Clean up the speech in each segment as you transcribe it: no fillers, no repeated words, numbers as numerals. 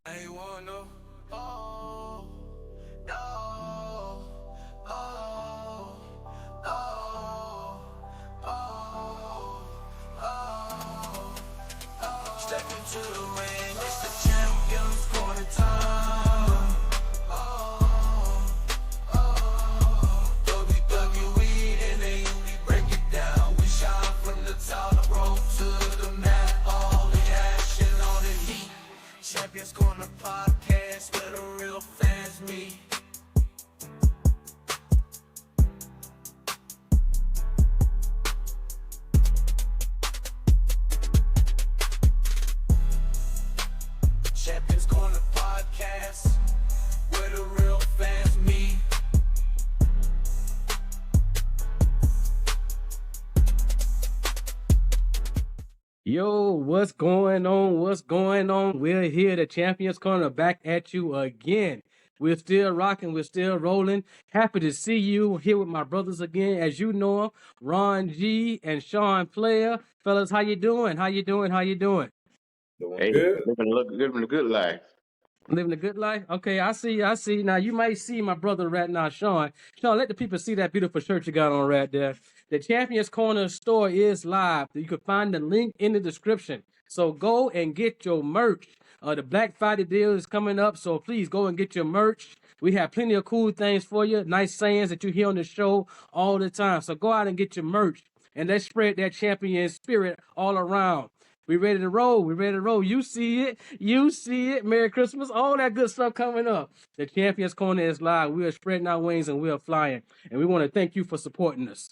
I ain't want no. Oh, no. Oh, oh, oh, oh, oh. Step into the ring, it's the champion's corner time. Oh, oh, WWE, and they only break it down. We shine from the top rope to the mat, all the action, all the heat. Champions Corner podcast where the real fans meet. Champions Corner podcast where the real fans meet. Yo, what's going on? What's going on? We're here, the Champions Corner, back at you again. We're still rocking, we're still rolling. Happy to see you here with my brothers again. As you know them, Ron G and Sean Player. Fellas, how you doing? How you doing? How you doing? Hey, Good. living a good life. Living a good life? Okay, I see. Now, you might see my brother right now, Sean. Sean, let the people see that beautiful shirt you got on right there. The Champions Corner store is live. You can find the link in the description. So go and get your merch. The Black Friday deal is coming up, so please go and get your merch. We have plenty of cool things for you, nice sayings that you hear on the show all the time. So go out and get your merch, and let's spread that champion spirit all around. We ready to roll. We ready to roll. You see it. You see it. Merry Christmas. All that good stuff coming up. The Champions Corner is live. We are spreading our wings and we are flying. And we want to thank you for supporting us.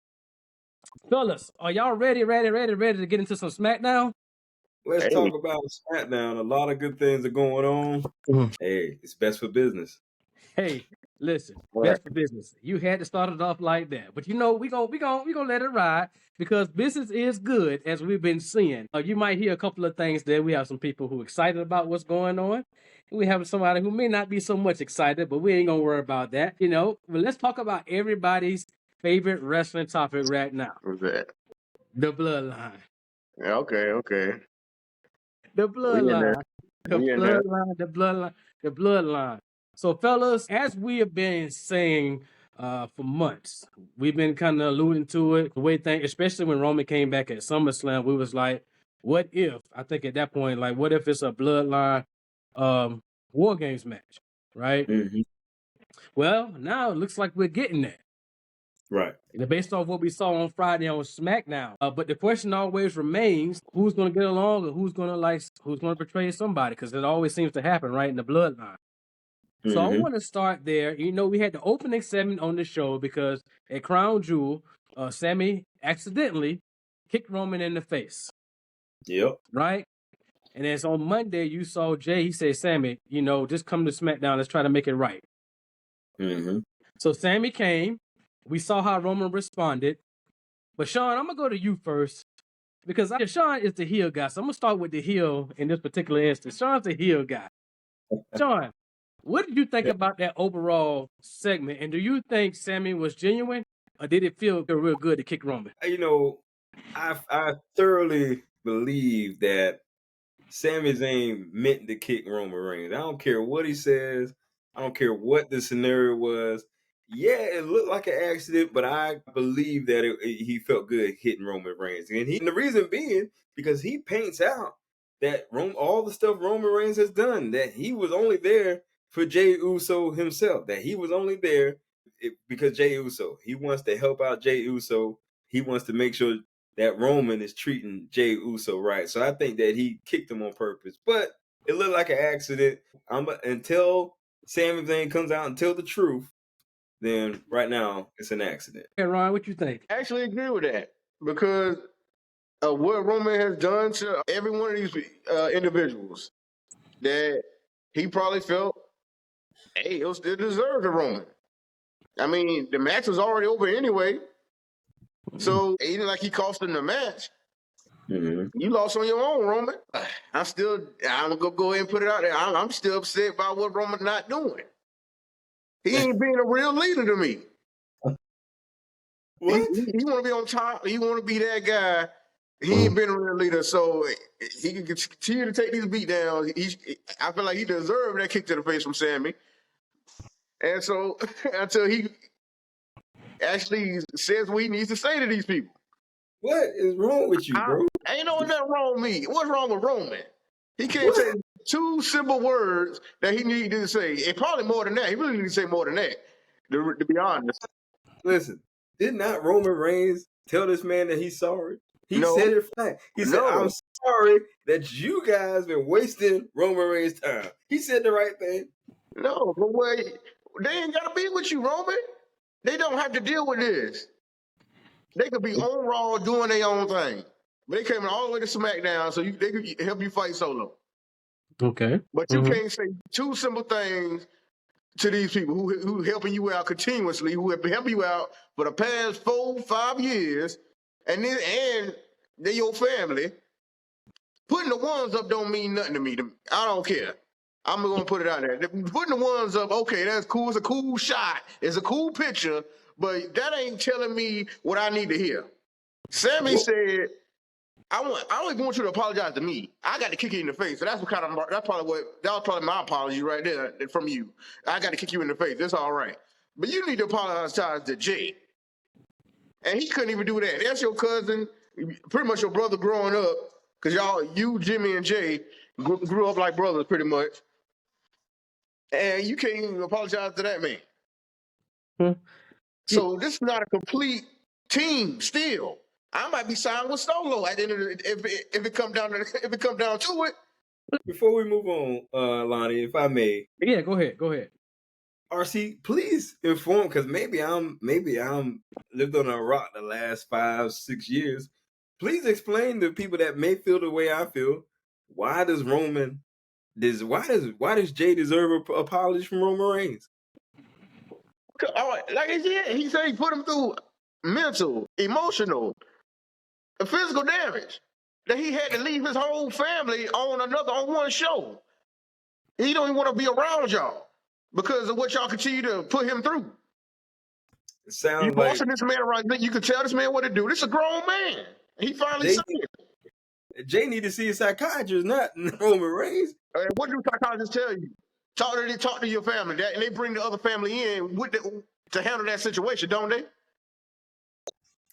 Fellas, are y'all ready to get into some SmackDown? Let's Hey. talk about SmackDown. A lot of good things are going on. Hey, it's best for business. Hey, listen, Right. best for business. You had to start it off like that, but you know we gonna let it ride because business is good as we've been seeing. You might hear a couple of things there. We have some people who are excited about what's going on. We have somebody who may not be so much excited, but we ain't gonna worry about that. But let's talk about everybody's favorite wrestling topic right now: What's that? the Bloodline. Yeah, okay. The We in there. Bloodline. The We in there. Bloodline. The Bloodline. The Bloodline. So, fellas, as we have been saying for months, we've been kind of alluding to it. The way things, especially when Roman came back at SummerSlam, we was like, what if? I think at that point, like, what if it's a Bloodline War Games match, right? Mm-hmm. Well, now it looks like we're getting that. Right. Based off what we saw on Friday on SmackDown. But the question always remains, who's going to get along or who's going to betray somebody? Because it always seems to happen, right, in the Bloodline. So I want to start there. We had the opening segment on the show because at Crown Jewel, Sami accidentally kicked Roman in the face. Yep. Right? And as on Monday, you saw Jay, he said, Sami, just come to SmackDown. Let's try to make it right. Mm-hmm. So Sami came. We saw how Roman responded. But Sean, I'm going to go to you first because Sean is the heel guy. So I'm going to start with the heel in this particular instance. Sean's the heel guy. Sean, what did you think about that overall segment? And do you think Sami was genuine or did it feel real good to kick Roman? I thoroughly believe that Sami Zayn meant to kick Roman Reigns. I don't care what he says. I don't care what the scenario was. Yeah, it looked like an accident, but I believe that he felt good hitting Roman Reigns. And the reason being, because he paints out that all the stuff Roman Reigns has done, that he was only there for Jey Uso himself, that he was only there because Jey Uso. He wants to help out Jey Uso. He wants to make sure that Roman is treating Jey Uso right. So I think that he kicked him on purpose. But it looked like an accident. Until Sami Zayn comes out and tell the truth, then right now it's an accident. Hey, Ryan, what you think? I actually agree with that because of what Roman has done to every one of these individuals, that he probably felt, hey, it deserved a Roman. I mean, the match was already over anyway. So it ain't like he cost him the match. Mm-hmm. You lost on your own, Roman. I'm gonna go ahead and put it out there. I'm still upset about what Roman's not doing. He ain't being a real leader to me. What? He want to be on top. He want to be that guy He ain't been a real leader, so he can continue to take these beat downs. I feel like he deserved that kick to the face from Sammy. And so until he actually says what he needs to say to these people. What is wrong with you, bro? Ain't nothing wrong with me. What's wrong with Roman? He can't say two simple words that he needed to say. And probably more than that. He really needs to say more than that, to be honest. Listen, did not Roman Reigns tell this man that he's sorry? He said it flat. He said, I'm sorry that you guys been wasting Roman Reigns' time. He said the right thing. No, but wait, they ain't got to be with you, Roman. They don't have to deal with this. They could be on Raw doing their own thing. But they came all the way to SmackDown, so they could help you fight solo. Okay. But you can't say two simple things to these people who helping you out continuously, who have been helping you out for the past 4-5 years, and they're your family. Putting the ones up don't mean nothing to me. I don't care. I'm gonna put it out there. Putting the ones up, okay, that's cool. It's a cool shot. It's a cool picture, but that ain't telling me what I need to hear. Sammy said, I don't even want you to apologize to me. I got to kick you in the face. So that was probably my apology right there from you. I got to kick you in the face. That's all right. But you need to apologize to Jay. And he couldn't even do that. That's your cousin, pretty much your brother growing up, because you, Jimmy, and Jay grew up like brothers pretty much. And you can't even apologize to that man. So this is not a complete team still. I might be signed with Solo at the end of if it come down to it. Before we move on, Lonnie, if I may. Yeah, go ahead. RC, please inform, because maybe I'm lived on a rock the last 5-6 years. Please explain to people that may feel the way I feel. Why does Jay deserve an apology from Roman Reigns? Like I said, he said he put him through mental, emotional, physical damage. That he had to leave his whole family on one show. He don't even want to be around y'all because of what y'all continue to put him through. It sounds you bossing this man around. You can tell this man what to do. This is a grown man. He finally said it. Jay need to see a psychiatrist, not Roman Reigns. What do psychiatrists tell you? Talk to your family, and they bring the other family in to handle that situation, don't they?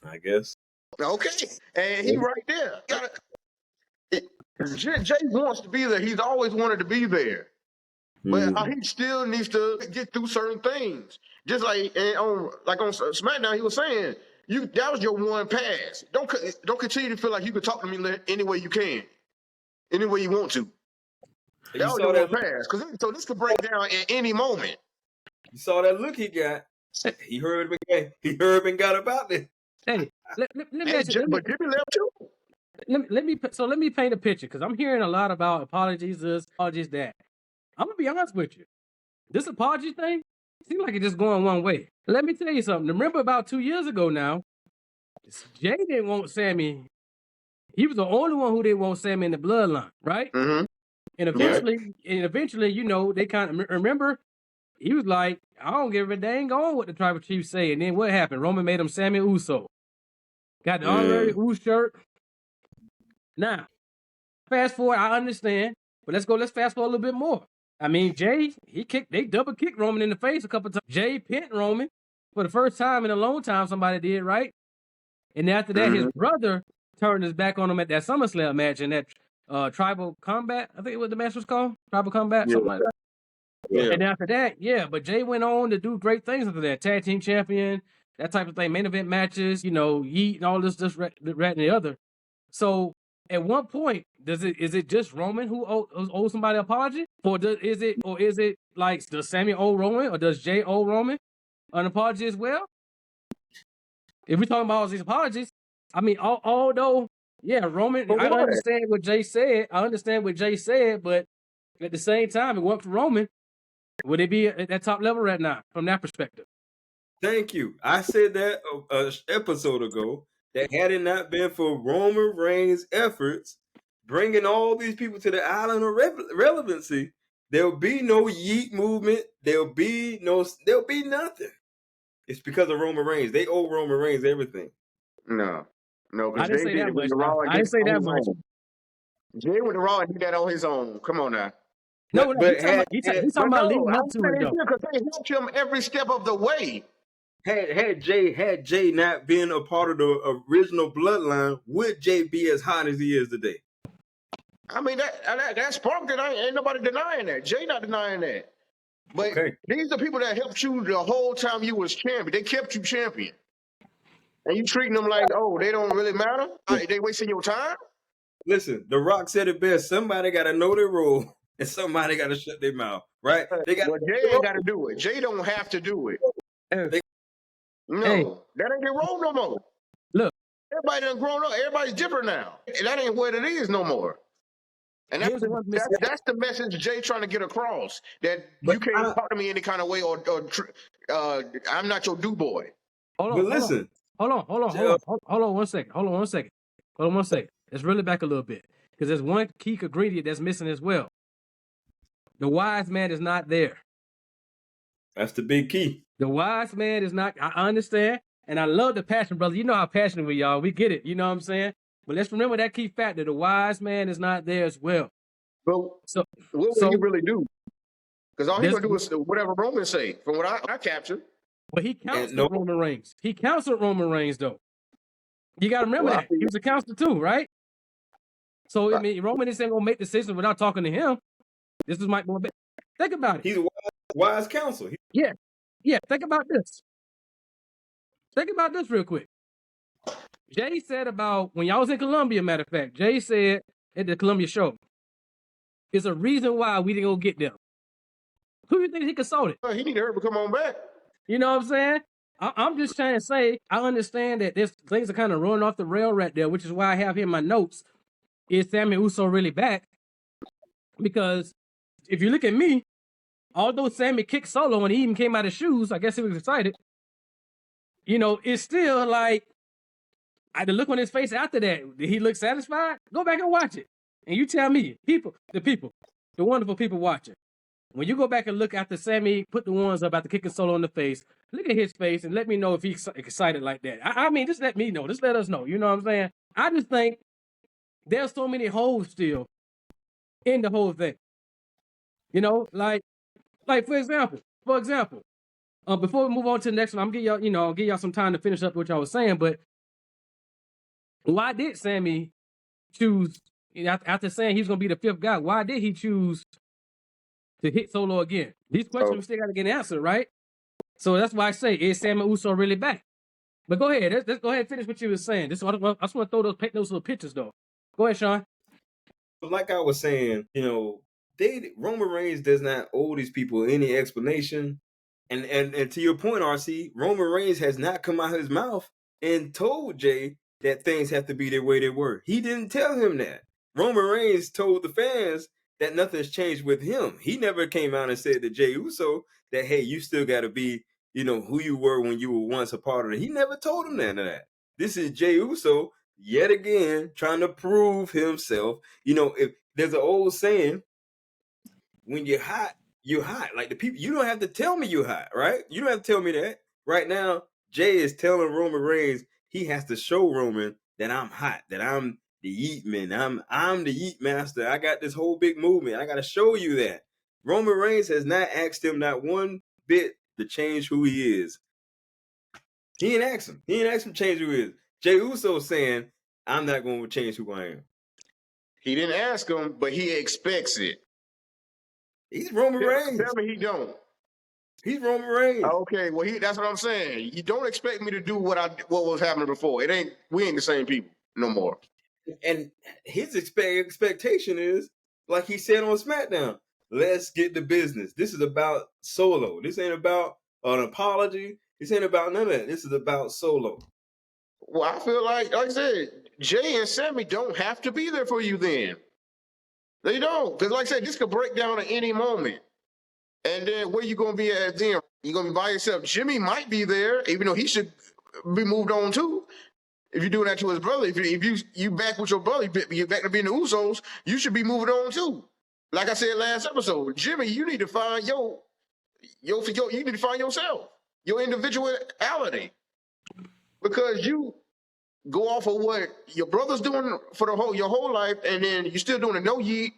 I guess. Okay, and he right there. Jay wants to be there. He's always wanted to be there, but he still needs to get through certain things. Just like on SmackDown, he was saying, that was your one pass. Don't continue to feel like you can talk to me any way you can, any way you want to. That was your one pass. So this could break down at any moment. You saw that look he got. He heard and got about it. Hey, let me Jimmy left too. Let me paint a picture, because I'm hearing a lot about apologies this, apologies that. I'm gonna be honest with you. This apology thing seems like it's just going one way. Let me tell you something. Remember about 2 years ago now, Jay didn't want Sammy. He was the only one who didn't want Sammy in the bloodline, right? Mm-hmm. And eventually, they kind of remember. He was like, I don't give a dang on what the tribal chief say. And then what happened? Roman made him Sammy Uso. Got the honorary Uso shirt. Now, fast forward, I understand. But let's fast forward a little bit more. I mean, Jay, they double kicked Roman in the face a couple times. Jay pinned Roman for the first time in a long time, somebody did, right? And after that, his brother turned his back on him at that SummerSlam match and that Tribal Combat, I think what the match was called? Tribal Combat, something like that. Yeah. And after that, but Jay went on to do great things after that. Tag team champion, that type of thing, main event matches, Yeet and all this, that, and the other. So at one point, is it just Roman who owes somebody an apology? Or is it like, does Sammy owe Roman, or does Jay owe Roman an apology as well? If we're talking about all these apologies, I mean, although, Roman, I understand what Jay said, but at the same time, it went for Roman. Would it be at that top level right now from that perspective? Thank you. I said that an episode ago, that had it not been for Roman Reigns' efforts bringing all these people to the island of relevancy, there'll be no Yeet movement. There'll be nothing. It's because of Roman Reigns. They owe Roman Reigns everything. No. No, I because didn't Jay say did that it when much the now. Raw and I did didn't it say on that his much. own. Jay went to Raw and did that on his own. Come on now. No, no, But he's talking But about no, leading up I'm to it saying though. because they helped him every step of the way. had Jay not been a part of the original bloodline, would Jay be as hot as he is today? I mean, that sparked it. Ain't nobody denying that. Jay not denying that. But Okay. these are people that helped you the whole time you was champion. They kept you champion. And you treating them like, oh, they don't really matter? They wasting your time? Listen, The Rock said it best. Somebody got to know their role, and somebody got to shut their mouth. Right? They got Well, Jay ain't got to do it. Jay don't have to do it. Hey, hey, No, that ain't the role no more. look, Everybody done grown up. Everybody's different now. And that ain't what it is no more. And here's what Miss. that's the message Jay trying to get across. That But you can't talk to me any kind of way, or I'm not your do boy. Hold on, listen, hold on, hold on, hold uh, on, hold on 1 second. Hold on 1 second. Hold on 1 second. Let's reel it back a little bit because there's one key ingredient that's missing as well. The wise man is not there. that's the big key. The wise man is not. I understand, and I love the passion, brother. You know how passionate we are. We get it. You know what I'm saying? But let's remember that key factor. The wise man is not there as well. But So, what will he so really do? Because all he's this, gonna do is whatever Roman say. From what I captured. but he And counseled Roman Reigns. He counseled Roman Reigns, though. You got to remember Well, I that think he was a counselor too, right? So I mean, Roman isn't gonna make decisions without talking to him. This is Mike Moore. Think about it. he's a wise counsel. Yeah, yeah. Think about this. Think about this real quick. Jay said about when y'all was in Columbia. Matter of fact, Jay said at the Columbia show, "It's a reason why we didn't go get them." Who do you think he consulted? he need to hurry to come on back. You know what I'm saying? I'm just trying to say I understand that this things are kind of running off the rail right there, which is why I have here in my notes. Is Sami Uso really back? Because if you look at me, although Sami kicked Solo and he even came out of shoes, I guess he was excited. You know, it's still like I had to look on his face after that. Did he look satisfied? Go back and watch it. And you tell me, the wonderful people watching. When you go back and look after Sami put the ones up after kicking Solo in the face, look at his face and let me know if he's excited like that. I mean, just let me know. Just let us know. You know what I'm saying? I just think there's so many holes still in the whole thing. You know, like for example, before we move on to the next one, I'm gonna give y'all some time to finish up what y'all was saying. But why did Sami choose after saying he's gonna be the fifth guy? Why did he choose to hit Solo again? These questions we still got to get answered, right? So that's why I say, is Sami Uso really back? But go ahead, let's go ahead and finish what you were saying. I just want to paint those little pictures though. Go ahead, Sean. But like I was saying, Roman Reigns does not owe these people any explanation. And to your point, RC, Roman Reigns has not come out of his mouth and told Jay that things have to be the way they were. He didn't tell him that. Roman Reigns told the fans that nothing's changed with him. He never came out and said to Jay Uso that, hey, you still got to be, who you were when you were once a part of it. He never told him none of that. This is Jay Uso yet again trying to prove himself. If there's an old saying, when you're hot, you're hot. Like the people, you don't have to tell me you're hot, right? You don't have to tell me that. Right now, Jay is telling Roman Reigns he has to show Roman that I'm hot, that I'm the Yeet Man. I'm the Yeet Master. I got this whole big movement. I got to show you that. Roman Reigns has not asked him not one bit to change who he is. He ain't asked him. He ain't asked him to change who he is. Jay Uso saying, I'm not going to change who I am. He didn't ask him, but he expects it. He's Roman Reigns. Tell me he don't. He's Roman Reigns. Okay, well that's what I'm saying. You don't expect me to do what was happening before. We ain't the same people no more. And his expectation is, like he said on SmackDown, let's get the business. This is about Solo. This ain't about an apology. This ain't about none of that. This is about Solo. Well, I feel like I said, Jay and Sami don't have to be there for you then. They don't. Because like I said, this could break down at any moment. And then where you going to be at then? You going to be by yourself. Jimmy might be there, even though he should be moved on too. If you're doing that to his brother, if you back with your brother, you back to being the Usos, you should be moving on too. Like I said last episode, Jimmy, you need to find you need to find yourself, your individuality, because you go off of what your brother's doing for your whole life, and then you're still doing it. No yeet.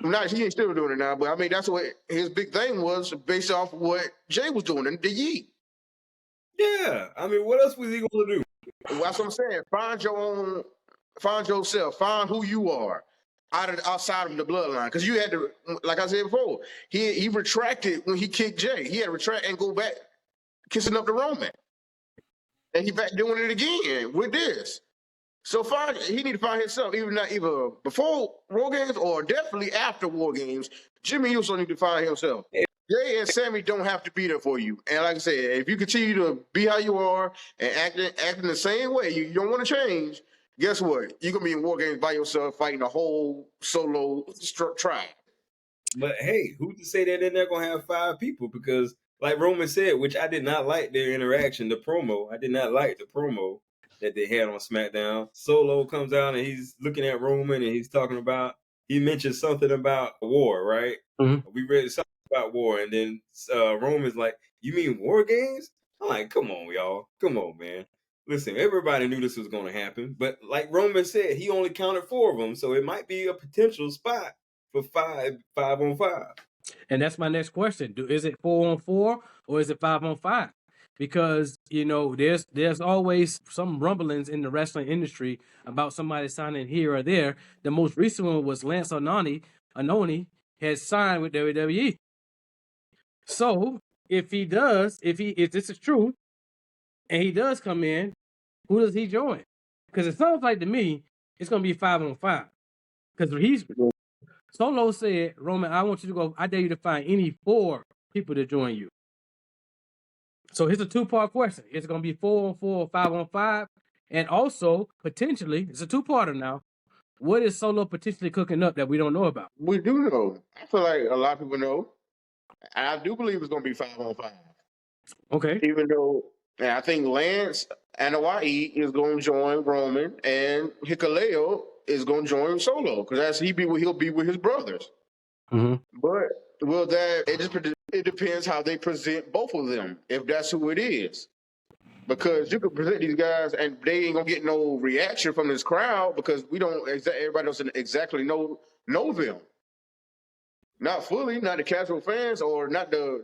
Not he ain't still doing it now, but I mean that's what his big thing was based off of what Jay was doing in the yeet. Yeah, I mean, what else was he gonna do? That's what I'm saying. Find your own, find yourself, find who you are outside of the bloodline. Because you had to, like I said before, he retracted when he kicked Jay. He had to retract and go back kissing up the Roman, and he back doing it again with this. So he need to find himself either before War Games or definitely after War Games. Jimmy also need to find himself. Jay and Sami don't have to be there for you. And like I said, if you continue to be how you are and acting the same way, you don't want to change, guess what? You're going to be in War Games by yourself fighting a whole solo tribe. But hey, who's to say that they're not going to have 5 people? Because like Roman said, which I did not like their interaction, the promo. I did not like the promo that they had on SmackDown. Solo comes out and he's looking at Roman and he's talking about, he mentioned something about war, right? Mm-hmm. We read something about war, and then Roman's like, you mean War Games? I'm like, come on, y'all. Come on, man. Listen, everybody knew this was going to happen, but like Roman said, he only counted 4 of them, so it might be a potential spot for 5 on 5. And that's my next question. Is it 4 on 4 or is it 5 on 5? Because, you know, there's always some rumblings in the wrestling industry about somebody signing here or there. The most recent one was Lance Anoni has signed with WWE. So if this is true, and he does come in, who does he join? Because it sounds like to me it's gonna be 5 on 5. Because Solo said, Roman, I want you to go. I dare you to find any 4 people to join you. So here's a 2-part question. Is it going to be 4 on 4 or 5 on 5? And also, potentially, it's a 2-parter now. What is Solo potentially cooking up that we don't know about? We do know. I feel like a lot of people know. And I do believe it's going to be 5 on 5. Okay. Even though, and I think Lance Anoa'i is going to join Roman, and Hikuleo is going to join Solo because he'll be with his brothers. Mm-hmm. But it depends how they present both of them, if that's who it is. Because you could present these guys and they ain't gonna get no reaction from this crowd because everybody doesn't exactly know them. Not fully, not the casual fans or not the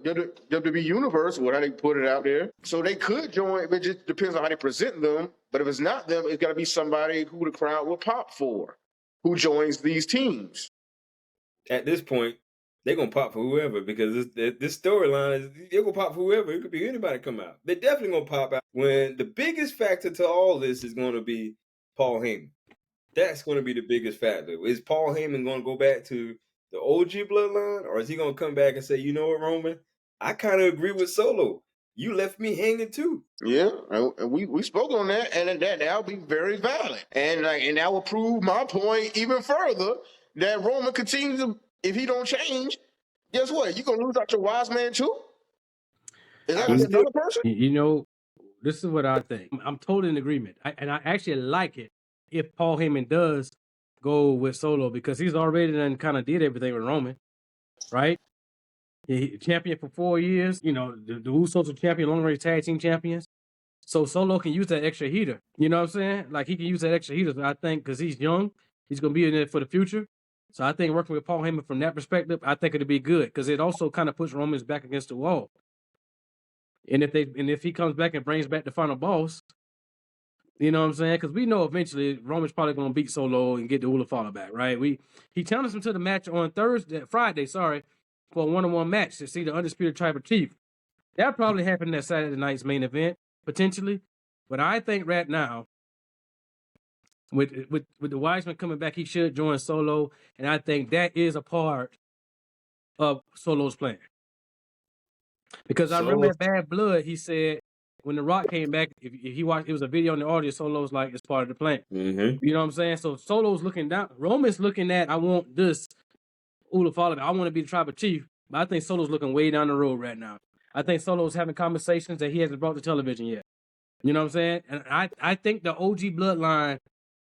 WWE universe, or how they put it out there. So they could join, it just depends on how they present them. But if it's not them, it's gotta be somebody who the crowd will pop for, who joins these teams. At this point, they're gonna pop for whoever because this storyline is they're gonna pop for whoever. It could be anybody come out. They're definitely gonna pop out when the biggest factor to all this is gonna be Paul Heyman. That's gonna be the biggest factor. Is Paul Heyman gonna go back to the OG bloodline, or is he gonna come back and say, you know what, Roman? I kind of agree with Solo. You left me hanging too. Yeah, and we spoke on that, and that'll be very valid, and that will prove my point even further that Roman continues to, if he don't change, guess what? You gonna lose out your wise man too? Is that another person? You know, this is what I think. I'm totally in agreement, and I actually like it if Paul Heyman does go with Solo because he's already done kind of did everything with Roman, right? He champion for 4 years. You know, the Usos are champion, long-range tag team champions. So Solo can use that extra heater. You know what I'm saying? Like he can use that extra heater. I think because he's young, he's gonna be in it for the future. So I think working with Paul Heyman from that perspective, I think it'd be good because it also kind of puts Roman's back against the wall. And if he comes back and brings back the final boss, you know what I'm saying? Because we know eventually Roman's probably gonna beat Solo and get the Ulafala back, right? He challenged him to the match on Friday, for a 1-on-1 match to see the undisputed tribal chief. That'll probably happen at Saturday night's main event, potentially. But I think right now, with the Wiseman coming back, he should join Solo, and I think that is a part of Solo's plan. Because I remember at Bad Blood, he said when The Rock came back, if he watched, it was a video on the audio. Solo's like, it's part of the plan. Mm-hmm. You know what I'm saying? So Solo's looking down. Roman's looking at, I want this Ulafala. I want to be the tribal chief. But I think Solo's looking way down the road right now. I think Solo's having conversations that he hasn't brought to television yet. You know what I'm saying? And I think the OG bloodline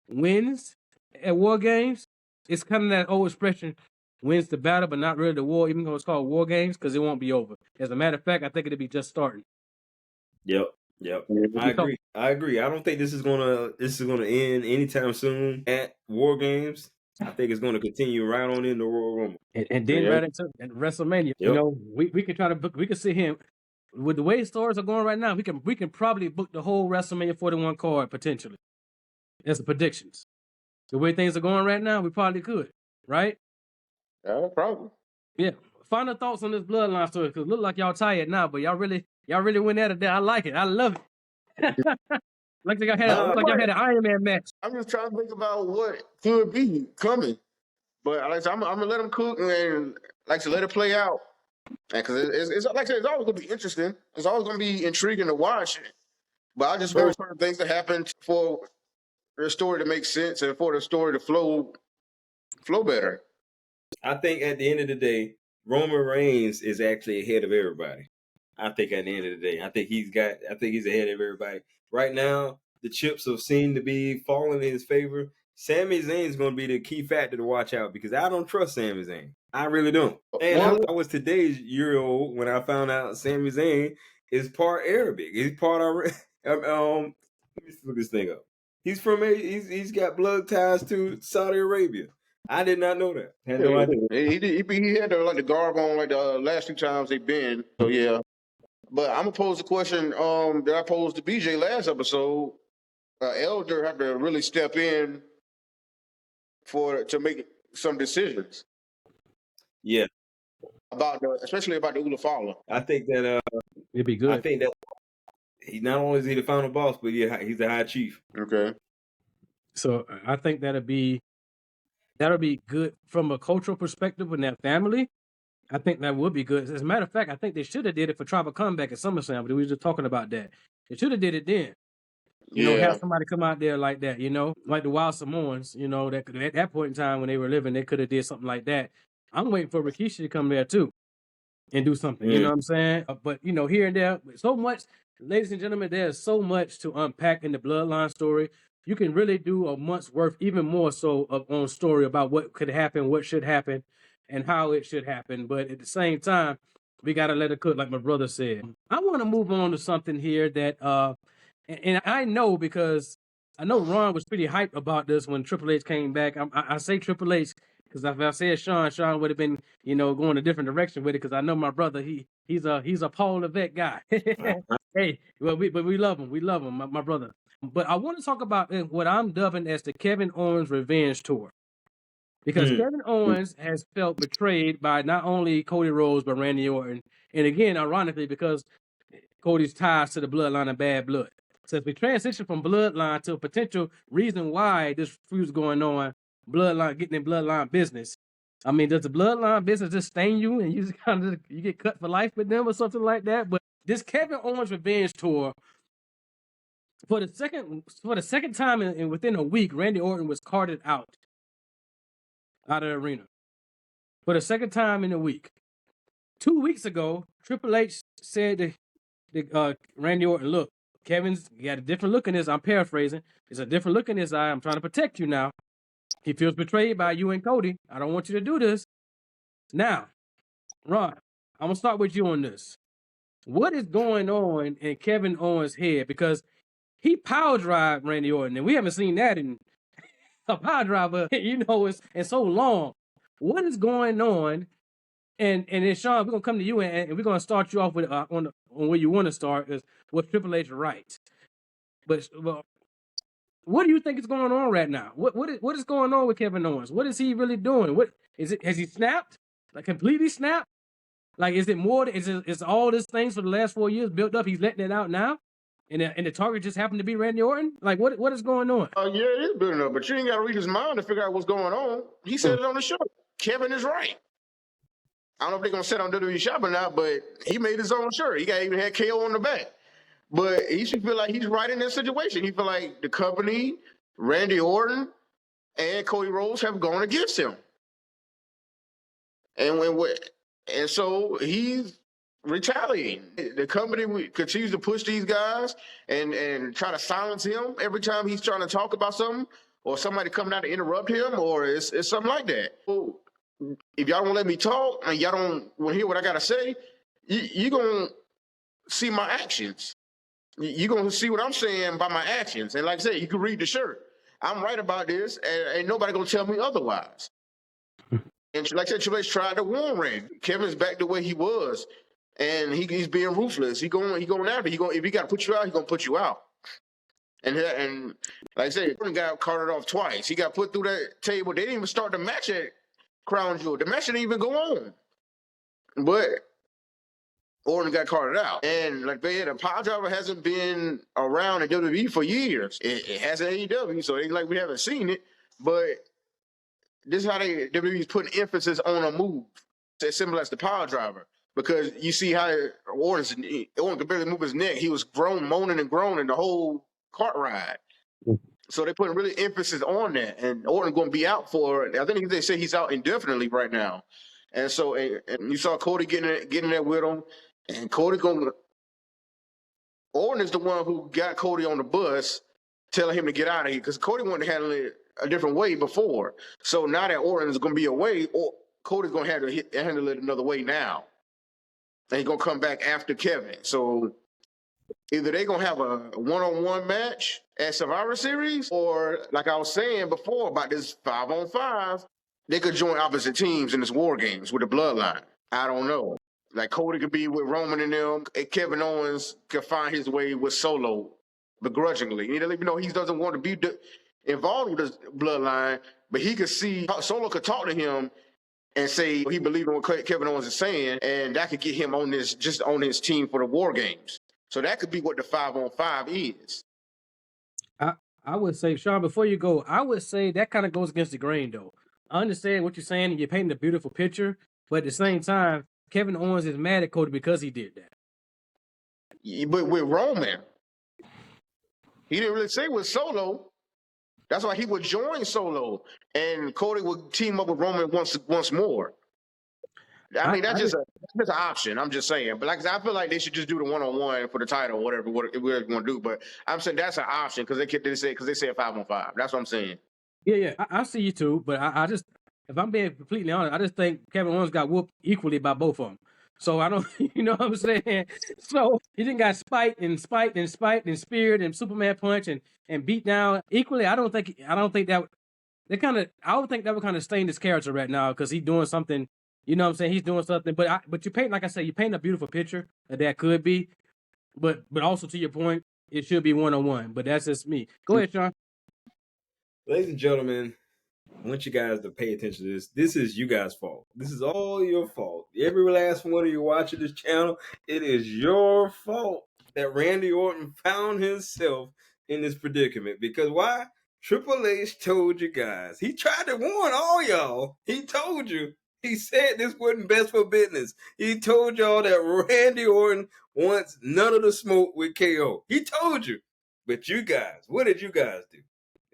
wins at War Games. It's kind of that old expression, wins the battle, but not really the war, even though it's called War Games, because it won't be over. As a matter of fact, I think it'll be just starting. Yep. Yep. I We talk, agree. I agree. I don't think this is gonna end anytime soon at War Games. I think it's gonna continue right on into Royal Rumble. and then right into WrestleMania. You Yep. know, we can try to book. We can see him with the way stores are going right now. We can probably book the whole WrestleMania 41 card potentially. That's the predictions. The way things are going right now, we probably could, right? Probably. Yeah. Final thoughts on this Bloodline story, because it look like y'all tired now, but y'all really went at it there. I like it. I love it. Like y'all had, Nah, like y'all had an Iron Man match. I'm just trying to think about what could be coming. But like I said, I'm gonna let them cook and like I said, let it play out. Because it's like I said, it's always gonna be interesting. It's always gonna be intriguing to watch. But I just want certain things to happen for the story to make sense and for the story to flow better. I think at the end of the day, Roman Reigns is actually ahead of everybody. I think at the end of the day, I think he's ahead of everybody. Right now, the chips have seemed to be falling in his favor. Sami Zayn is going to be the key factor to watch out because I don't trust Sami Zayn. I really don't. And I was today's year old when I found out Sami Zayn is part Arabic. He's part let me look this thing up. He's from he's got blood ties to Saudi Arabia. I did not know that. Had no idea. He had the garb on like the last 2 times they've been. So yeah. But I'm gonna pose the question that I posed to BJ last episode. Elder have to really step in to make some decisions. Yeah. Especially about the Ulafala. I think that it'd be good. I think that he not only is he the final boss, but he's the high chief. Okay. So I think that'll be good from a cultural perspective in that family. I think that would be good. As a matter of fact, I think they should have did it for Tribal Comeback at SummerSlam, but we were just talking about that. They should have did it then. You know, have somebody come out there like that, you know, like the Wild Samoans, you know, that at that point in time when they were living, they could have did something like that. I'm waiting for Rikishi to come there too and do something, you know what I'm saying? But, you know, here and there, so much, ladies and gentlemen, there's so much to unpack in the Bloodline story. You can really do a month's worth, even more so, on story about what could happen, what should happen, and how it should happen. But at the same time, we got to let it cook, like my brother said. I want to move on to something here that, and I know because I know Ron was pretty hyped about this when Triple H came back. I say Triple H because if I said Sean would have been, you know, going a different direction with it because I know my brother, he's a Paul Levesque guy. Hey, well, we love him, my brother. But I want to talk about what I'm dubbing as the Kevin Owens Revenge Tour. Because Kevin Owens has felt betrayed by not only Cody Rhodes, but Randy Orton. And again, ironically, because Cody's ties to the bloodline of bad blood. So if we transition from bloodline to a potential reason why this feud's going on, bloodline, getting in bloodline business. I mean, does the bloodline business just stain you and you just kind of you get cut for life with them or something like that? But this Kevin Owens Revenge Tour, for the second time in within a week, Randy Orton was carted out of the arena. For the second time in a week. 2 weeks ago, Triple H said to Randy Orton, look, Kevin's got a different look in his, I'm paraphrasing, it's a different look in his eye. I'm trying to protect you now. He feels betrayed by you and Cody. I don't want you to do this. Now, Ron, I'm going to start with you on this. What is going on in Kevin Owens' head? Because he power drive Randy Orton, and we haven't seen that in a power driver, you know, in so long. What is going on? And then Sean, we're gonna come to you and we're gonna start you off with on where you want to start is with Triple H right. But what do you think is going on right now? What is going on with Kevin Owens? What is he really doing? What is it? Has he snapped? Like completely snapped? Like is it more? Is all these things for the last 4 years built up? He's letting it out now, and the target just happened to be Randy Orton. Like what is going on? Yeah, it is building up, but you ain't got to read his mind to figure out what's going on. He said it on the show. Kevin is right. I don't know if they're gonna set on WWE Shop or not, but he made his own shirt. He even had KO on the back. But he should feel like he's right in this situation. He feel like the company, Randy Orton, and Cody Rhodes have gone against him. And so he's retaliating. The company continues to push these guys and try to silence him every time he's trying to talk about something, or somebody coming out to interrupt him, or it's something like that. So if y'all don't let me talk and y'all don't want to hear what I got to say, you're going to see my actions. You're going to see what I'm saying by my actions. And like I said, you can read the shirt. I'm right about this, and ain't nobody going to tell me otherwise. And like I said, Triple H tried to warn Randy. Kevin's back the way he was, and he's being ruthless. He going after. If he got to put you out, he's going to put you out. And like I said, Orton got carted off twice. He got put through that table. They didn't even start the match at Crown Jewel. The match didn't even go on. But Orton got carted out. And like they had, a power driver hasn't been around in WWE for years. It has an AEW, so it's like we haven't seen it. But this is how WWE's putting emphasis on a move. It's similar as the power driver. Because you see how Orton could barely move his neck. He was moaning and groaning the whole cart ride. So they're putting really emphasis on that. And Orton going to be out for, I think they say he's out indefinitely right now. And so and you saw Cody getting there with him. And Orton is the one who got Cody on the bus, telling him to get out of here. Because Cody wanted to handle it a different way before. So now that Orton is going to be away, Cody's going to have to handle it another way now. And he's going to come back after Kevin. So either they're going to have a one-on-one match at Survivor Series, or like I was saying before about this 5-on-5, they could join opposite teams in this War Games with the Bloodline. I don't know. Like Cody could be with Roman and them, and Kevin Owens could find his way with Solo begrudgingly. You know, he doesn't want to be involved with the Bloodline, but he could see, Solo could talk to him and say he believed in what Kevin Owens is saying, and that could get him on his team for the War Games. So that could be what the 5-on-5 is. I would say, Sean, before you go, I would say that kind of goes against the grain, though. I understand what you're saying, and you're painting a beautiful picture, but at the same time, Kevin Owens is mad at Cody because he did that. Yeah, but with Roman, he didn't really say with Solo. That's why he would join Solo, and Cody would team up with Roman once more. I mean, that's just an option. I'm just saying. But like I feel like they should just do the one-on-one for the title, whatever you want to do. But I'm saying that's an option because they say 5-on-5. That's what I'm saying. Yeah. I see you too, but I just, if I'm being completely honest, I just think Kevin Owens got whooped equally by both of them. So I don't, you know what I'm saying? So he didn't got spiked and speared and Superman punch and beat down equally. I don't think that I would think that would kind of stain his character right now because he's doing something. You know what I'm saying? He's doing something, but you paint, like I said, you paint a beautiful picture that could be, but also to your point, it should be one-on-one. But that's just me. Go ahead, Sean. Ladies and gentlemen, I want you guys to pay attention to this. This is you guys' fault. This is all your fault. Every last one of you watching this channel, it is your fault that Randy Orton found himself in this predicament. Because why? Triple H told you guys. He tried to warn all y'all. He told you. He said this wasn't best for business. He told y'all that Randy Orton wants none of the smoke with KO. He told you. But you guys, what did you guys do?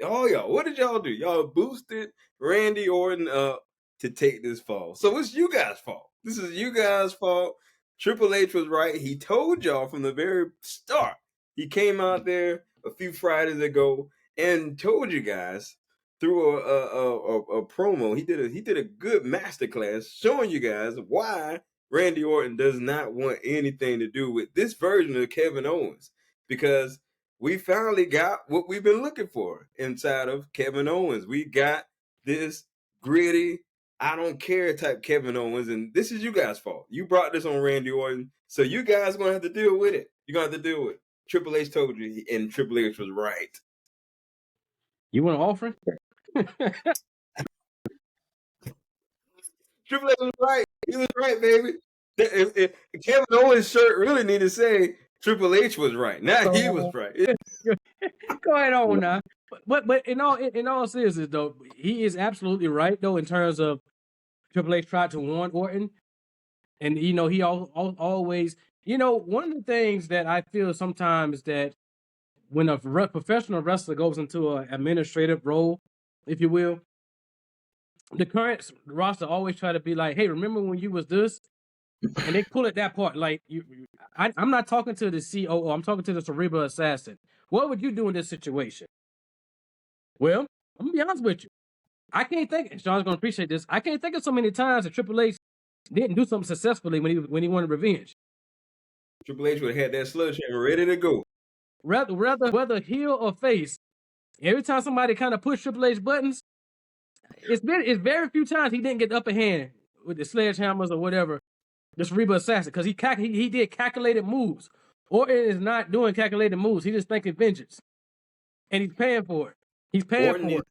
All y'all, what did y'all do? Y'all boosted Randy Orton up to take this fall. So it's you guys' fault. This is you guys' fault. Triple H was right. He told y'all from the very start. He came out there a few Fridays ago and told you guys through a promo. He did a good masterclass showing you guys why Randy Orton does not want anything to do with this version of Kevin Owens, because we finally got what we've been looking for inside of Kevin Owens. We got this gritty, I don't care type Kevin Owens, and this is you guys' fault. You brought this on Randy Orton, so you guys are going to have to deal with it. You're going to have to deal with it. Triple H told you, and Triple H was right. You want an offering? Triple H was right. He was right, baby. If Kevin Owens' shirt really need to say Triple H was right. Now he was right. Go ahead on now. But in all seriousness though, he is absolutely right though in terms of Triple H tried to warn Orton, and you know he always, you know, one of the things that I feel sometimes that when a professional wrestler goes into an administrative role, if you will, the current roster always try to be like, hey, remember when you was this? And they pull at that part. Like, I'm not talking to the COO. I'm talking to the cerebral assassin. What would you do in this situation? Well, I'm going to be honest with you. I can't think, and Sean's going to appreciate this, I can't think of so many times that Triple H didn't do something successfully when he wanted revenge. Triple H would have had that sledgehammer ready to go. whether heel or face, every time somebody kind of push Triple H buttons, it's very few times he didn't get the upper hand with the sledgehammers or whatever, the Cerebral Assassin, because he did calculated moves. Orton is not doing calculated moves. He's just thinking vengeance, and he's paying for it. He's paying for it.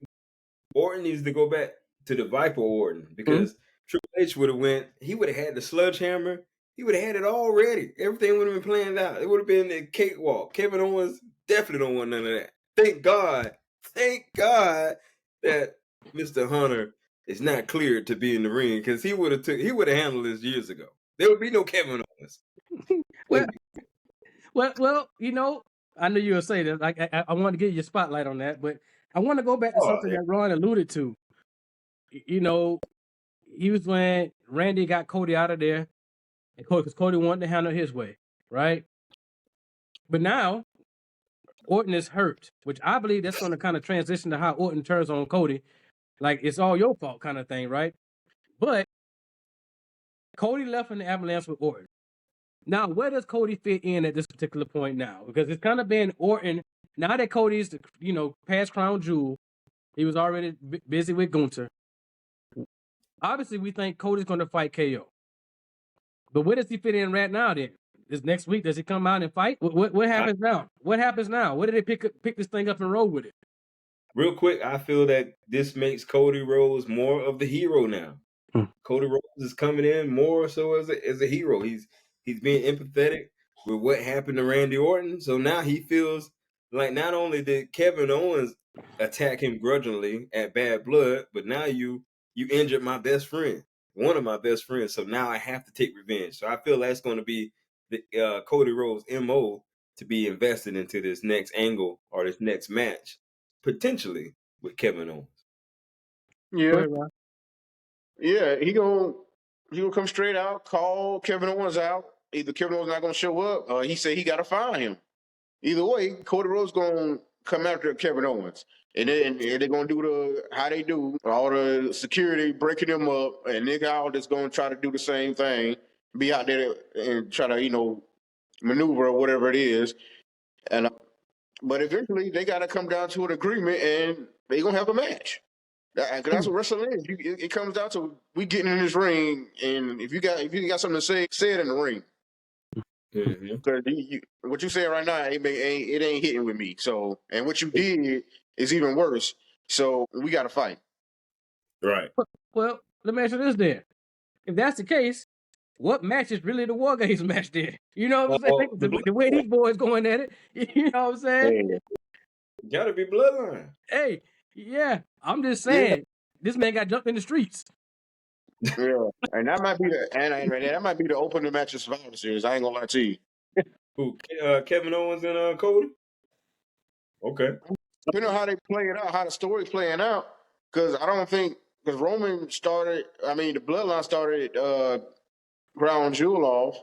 Orton needs to go back to the Viper Orton because Triple H would have went. He would have had the sledgehammer. He would have had it already. Everything would have been planned out. It would have been a cakewalk. Kevin Owens definitely don't want none of that. Thank God that Mr. Hunter is not cleared to be in the ring because he would have handled this years ago. There would be no Kevin Owens. well, you know, I knew you would say that. Like, I want to give you a spotlight on that, but I want to go back to something that Ron alluded to. You know, he was when Randy got Cody out of there, and because Cody wanted to handle his way, right? But now Orton is hurt, which I believe that's going to kind of transition to how Orton turns on Cody, like it's all your fault kind of thing, right? But Cody left in the ambulance with Orton. Now, where does Cody fit in at this particular point now? Because it's kind of been Orton. Now that Cody's, past Crown Jewel, he was already busy with Gunther. Obviously, we think Cody's going to fight KO. But where does he fit in right now then? This next week, does he come out and fight? What happens now? What happens now? Where did they pick this thing up and roll with it? Real quick, I feel that this makes Cody Rhodes more of the hero now. Cody Rhodes is coming in more so as a hero. He's being empathetic with what happened to Randy Orton. So now he feels like not only did Kevin Owens attack him grudgingly at Bad Blood, but now you injured my best friend, one of my best friends. So now I have to take revenge. So I feel that's going to be the Cody Rhodes' MO to be invested into this next angle or this next match, potentially with Kevin Owens. Yeah. Yeah, he gonna come straight out, call Kevin Owens out. Either Kevin Owens not gonna show up, or he said he gotta fire him. Either way, Cody Rhodes gonna come after Kevin Owens, and they're gonna do how they do, all the security breaking them up, and Nick Howard is gonna try to do the same thing, be out there and try to maneuver or whatever it is, and but eventually they gotta come down to an agreement, and they gonna have a match. That's what wrestling is. It comes down to we getting in this ring, and if you got something to say it in the ring. Because what you saying right now, it ain't hitting with me. So, and what you did is even worse. So we got to fight. Right. Well, let me ask you this then: if that's the case, what match is really the War Games match then? You know what I'm saying? The way these boys going at it, you know what I'm saying? Gotta be Bloodline. Hey, yeah, I'm just saying, this man got jumped in the streets. Yeah, and that might be the opening match of Survivor Series. I ain't gonna lie to you. Who? Kevin Owens and Cody. Okay. Depending on how they play it out, how the story's playing out, because I don't think Roman started. I mean, the Bloodline started Crown Jewel off,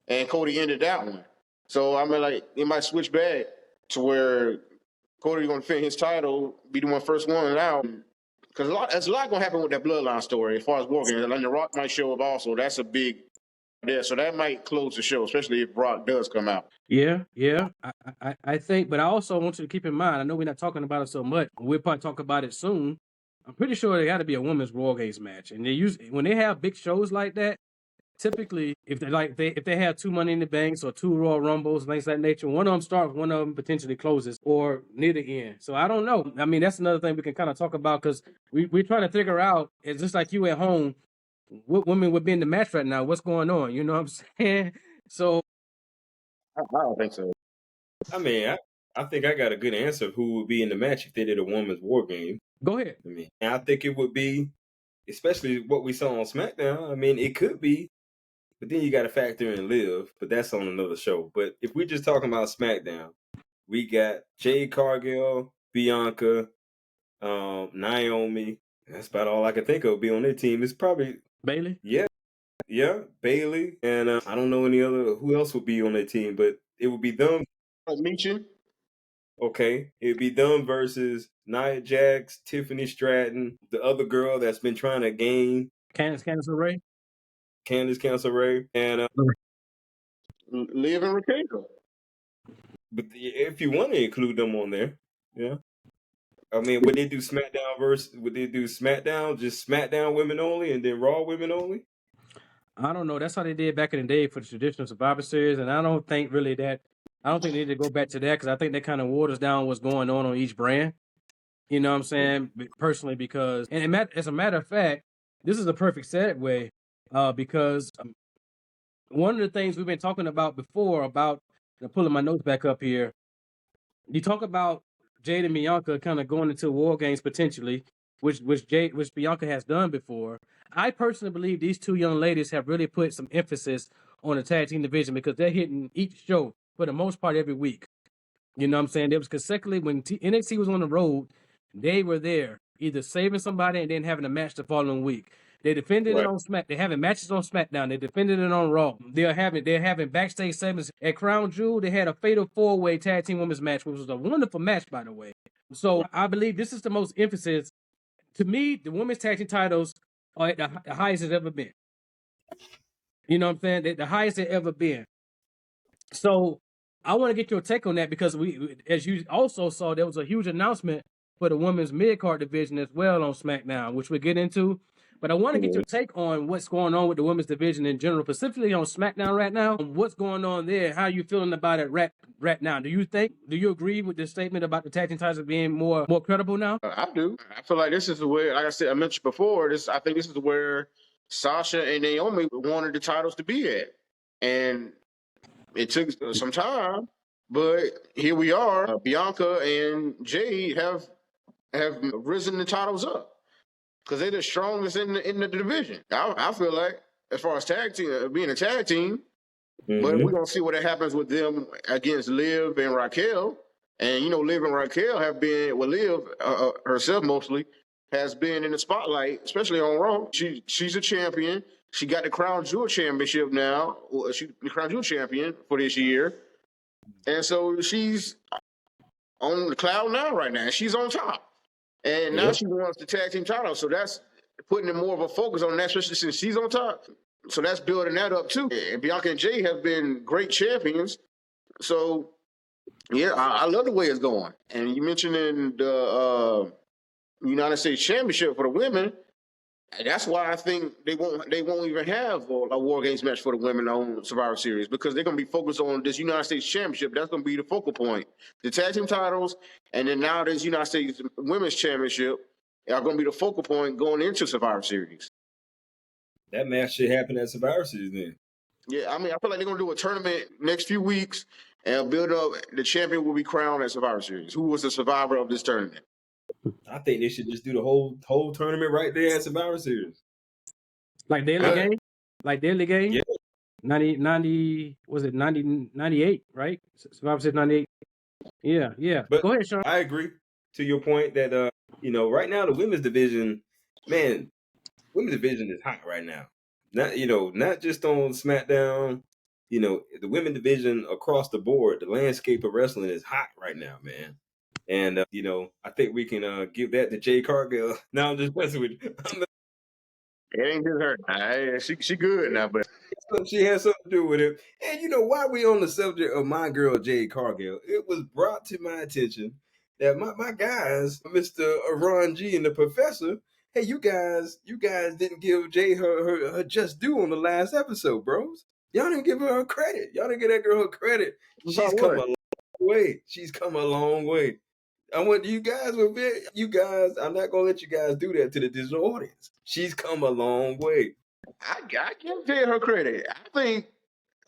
and Cody ended that one. So I mean, like it might switch back to where Cody's gonna defend his title, be the first one out. Because there's a lot gonna happen with that Bloodline story as far as working. And The Rock might show up also. That's a big there, so that might close the show, especially if Brock does come out. Yeah. I think, but I also want you to keep in mind. I know we're not talking about it so much. We'll probably talk about it soon. I'm pretty sure there got to be a women's War Games match, and when they have big shows like that. Typically, if they have 2 Money in the Banks or 2 Royal Rumbles, things of that nature, one of them starts, one of them potentially closes, or near the end. So I don't know. I mean, that's another thing we can kind of talk about because we're trying to figure out. It's just like you at home. What women would be in the match right now? What's going on? You know what I'm saying? So I don't think so. I mean, I think I got a good answer of who would be in the match if they did a women's War Game. Go ahead. I mean, I think it would be, especially what we saw on SmackDown. I mean, it could be. But then you got to factor in Liv, but that's on another show. But if we're just talking about SmackDown, we got Jade Cargill, Bianca, Naomi. That's about all I can think of be on their team. It's probably Bailey. Yeah, Bailey, and I don't know who else would be on their team, but it would be them. Michin. Okay, it'd be them versus Nia Jax, Tiffany Stratton, the other girl that's been trying to gain. Candice Ray. Candice Ray, and Liv and Raquel. But if you want to include them on there, yeah. I mean, would they do SmackDown would they do SmackDown, just SmackDown women only and then Raw women only? I don't know. That's how they did back in the day for the traditional Survivor Series, and I don't think really that. I don't think they need to go back to that because I think that kind of waters down what's going on each brand. You know what I'm saying? Personally, because as a matter of fact, this is a perfect segue because one of the things we've been talking about before about pulling my notes back up here. You talk about Jade and Bianca kind of going into War Games potentially, which Bianca has done before. I personally believe these two young ladies have really put some emphasis on the tag team division because they're hitting each show for the most part every week. You know what I'm saying? There was consecutively when NXT was on the road, they were there either saving somebody and then having a match the following week. They defended it on Smack. They're having matches on SmackDown. They defended it on Raw. They're having backstage segments at Crown Jewel. They had a fatal 4-way tag team women's match, which was a wonderful match, by the way. So I believe this is the most emphasis. To me, the women's tag team titles are at the highest it's ever been. You know what I'm saying? The highest they've ever been. So I want to get your take on that because as you also saw, there was a huge announcement for the women's mid-card division as well on SmackDown, which we'll get into. But I want to get your take on what's going on with the women's division in general, specifically on SmackDown right now. What's going on there? How are you feeling about it right now? Do you agree with the statement about the tag team titles being more credible now? I do. I feel like this is where, like I said, I mentioned before, I think this is where Sasha and Naomi wanted the titles to be at. And it took some time, but here we are. Bianca and Jade have risen the titles up because they're the strongest in the division. I feel like as far as tag team being a tag team, but we're gonna see what happens with them against Liv and Raquel. And Liv and Raquel have been Liv herself mostly has been in the spotlight, especially on Raw. She's a champion. She got the Crown Jewel Championship now. She's the Crown Jewel champion for this year. And so she's on the cloud now right now. She's on top. And now she wants the tag team title. So that's putting more of a focus on that, especially since she's on top. So that's building that up too. And Bianca and Jay have been great champions. So, yeah, I love the way it's going. And you mentioned in the United States Championship for the women, that's why I think they won't even have a War Games match for the women on Survivor Series because they're going to be focused on this United States Championship. That's going to be the focal point. The tag team titles, and then now this United States Women's Championship are going to be the focal point going into Survivor Series. That match should happen at Survivor Series then. Yeah, I mean, I feel like they're going to do a tournament next few weeks and build up. The champion will be crowned at Survivor Series. Who was the survivor of this tournament? I think they should just do the whole tournament right there at Survivor Series. Like daily game? Like daily game? Yeah. 90, was it 98, right? Survivor Series 98. Yeah. But go ahead, Sean. I agree to your point that right now the women's division, man, women's division is hot right now. Not just on SmackDown. The women's division across the board, the landscape of wrestling is hot right now, man. And I think we can give that to Jade Cargill. Now I'm just messing with you. It ain't just her. She good now, but she has something to do with it. And while we on the subject of my girl Jade Cargill, it was brought to my attention that my guys, Mr. Ron G and the Professor, hey, you guys didn't give Jade her just due on the last episode, bros. Y'all didn't give her credit. Y'all didn't give that girl her credit. She's come a long way. She's come a long way. I want you guys I'm not gonna let you guys do that to the digital audience. She's come a long way. I give Jade her credit. I think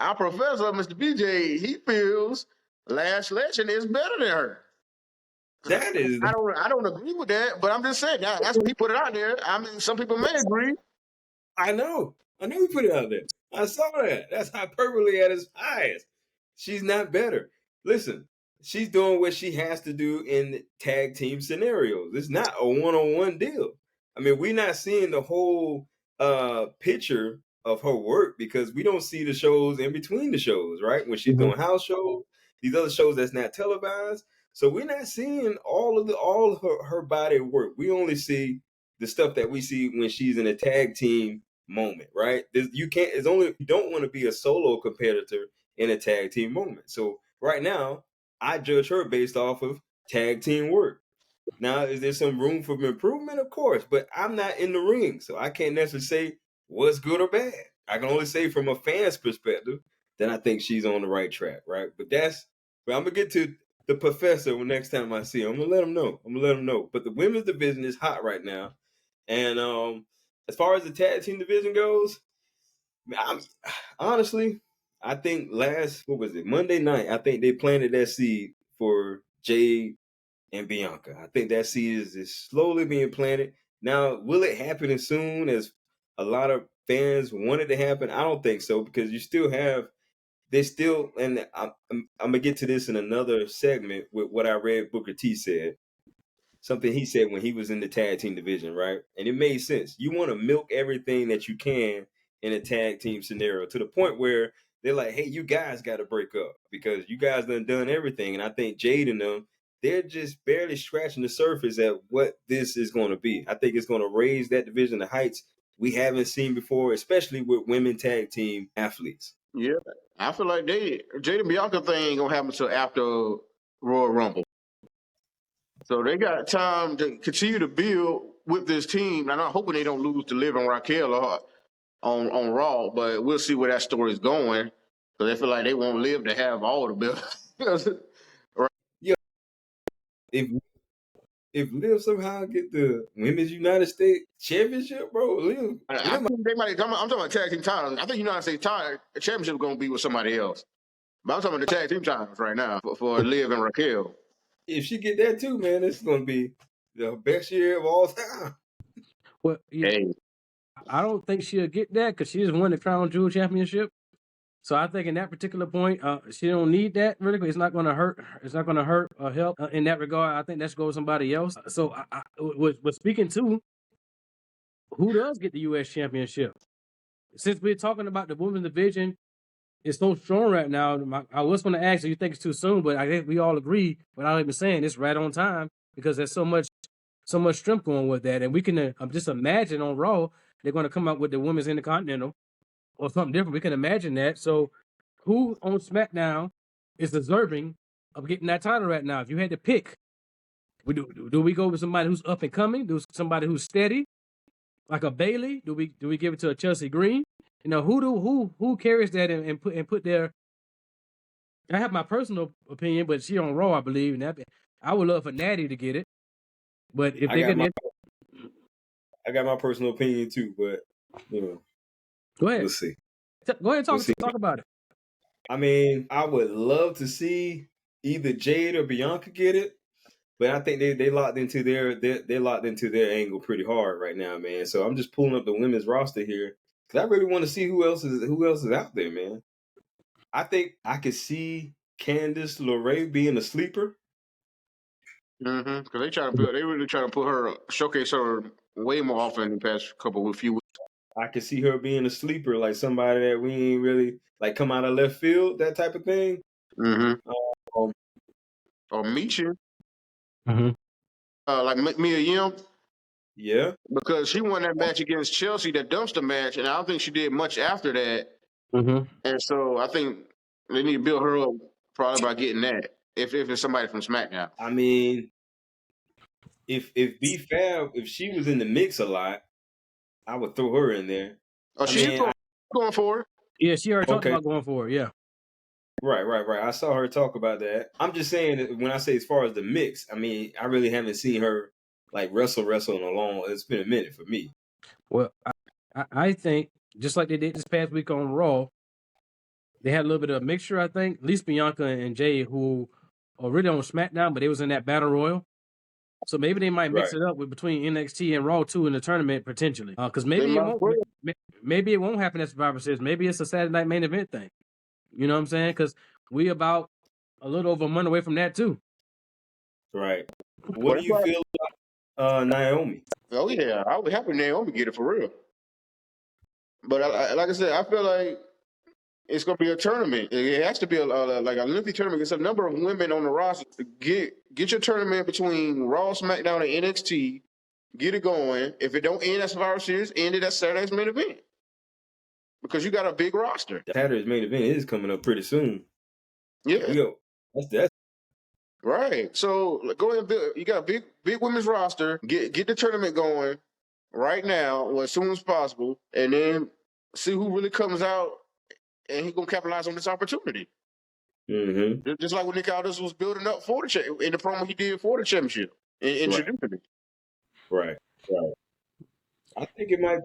our professor, Mr. BJ, he feels Lash Legend is better than her. That is, I don't agree with that, but I'm just saying that's what he put it out there. I mean, some people may agree. I know he put it out there. I saw that. That's hyperbole at its highest. She's not better. Listen, she's doing what she has to do in tag team scenarios. It's not a one-on-one deal. I mean, we're not seeing the whole picture of her work because we don't see the shows in between the shows, right? When she's doing house shows, these other shows that's not televised. So we're not seeing all of her body of work. We only see the stuff that we see when she's in a tag team moment, right? You don't want to be a solo competitor in a tag team moment. So right now, I judge her based off of tag team work. Now, is there some room for improvement? Of course, but I'm not in the ring, so I can't necessarily say what's good or bad. I can only say from a fan's perspective that I think she's on the right track, right? But I'm gonna get to the professor next time I see him. I'm gonna let him know. But the women's division is hot right now, and as far as the tag team division goes, honestly, I think Monday night, I think they planted that seed for Jade and Bianca. I think that seed is slowly being planted. Now, will it happen as soon as a lot of fans want it to happen? I don't think so, because and I'm gonna get to this in another segment with what I read Booker T said. Something he said when he was in the tag team division, right? And it made sense. You want to milk everything that you can in a tag team scenario to the point where they're like, hey, you guys got to break up because you guys done everything. And I think Jade and them, they're just barely scratching the surface at what this is going to be. I think it's going to raise that division to heights we haven't seen before, especially with women tag team athletes. Yeah, I feel like Jada and Bianca thing ain't gonna happen until after Royal Rumble. So they got time to continue to build with this team, and I'm hoping they don't lose to Liv and Raquel on Raw. But we'll see where that story is going. So they feel like they won't live to have all the belts. Yeah, if Liv somehow get the Women's United States Championship, bro, Liv. I think they might. I'm talking about tag team titles. I think United States Championship is going to be with somebody else. But I'm talking about the tag team titles right now for Liv and Raquel. If she get that too, man, it's going to be the best year of all time. Well, yeah, Hey. I don't think she'll get that because she just won the Crown Jewel Championship. So I think in that particular point, she don't need that really. It's not going to hurt. It's not going to hurt or help in that regard. I think that's go with somebody else. So with speaking to, who does get the U.S. Championship? Since we're talking about the women's division, it's so strong right now. I was going to ask, do you think it's too soon? But I think we all agree, without even saying, it's right on time because there's so much strength going with that. And we can just imagine on Raw, they're going to come out with the women's Intercontinental or something different. We can imagine that. So who on SmackDown is deserving of getting that title right now? If you had to pick, do we go with somebody who's up and coming? Do somebody who's steady, like a Bailey? Do we give it to a Chelsea Green? You know, who carries that and put their? I have my personal opinion, but she on Raw, I believe, and I would love for Natty to get it. But if I got my personal opinion too, but you know, go ahead. We'll see. Go ahead, talk about it. I mean, I would love to see either Jade or Bianca get it, but I think they locked into their angle pretty hard right now, man. So I'm just pulling up the women's roster here because I really want to see who else is out there, man. I think I could see Candice LeRae being a sleeper. Because they really trying to put her, showcase her way more often in the past few weeks. I could see her being a sleeper, like somebody that we ain't really like come out of left field, that type of thing. Or Michi. Mm-hmm. Like Mia Yim. Yeah. Because she won that match against Chelsea, that dumpster match, and I don't think she did much after that. Mm-hmm. And so I think they need to build her up probably by getting that. If it's somebody from SmackDown. I mean, if B-Fab, if she was in the mix a lot, I would throw her in there. Oh, she's going for it? Yeah, she already talked about going for it, yeah. Right. I saw her talk about that. I'm just saying that when I say as far as the mix, I mean, I really haven't seen her like wrestle in a long. It's been a minute for me. Well, I think just like they did this past week on Raw, they had a little bit of a mixture. I think at least Bianca and Jay, who are really on SmackDown, but they was in that Battle Royal. So maybe they might mix it up between NXT and Raw too in the tournament potentially. Because maybe it won't happen at Survivor Series. Maybe it's a Saturday Night Main Event thing. You know what I'm saying? Because we about a little over a month away from that too. Right. What do you feel about Naomi? Oh yeah, I would happy Naomi get it for real. But like I said, I feel like it's going to be a tournament. It has to be like a lengthy tournament. It's a number of women on the roster to get your tournament between Raw, SmackDown, and NXT. Get it going. If it don't end at Survivor Series, end it at Saturday's main event. Because you got a big roster. Saturday's main event is coming up pretty soon. Yeah. That's Right. So go ahead and build. You got a big women's roster. Get the tournament going right now, or as soon as possible, and then see who really comes out, and he's gonna capitalize on this opportunity. Just like when Nick Aldis was building up for the in the promo he did for the championship, introducing it. Right. I think it might.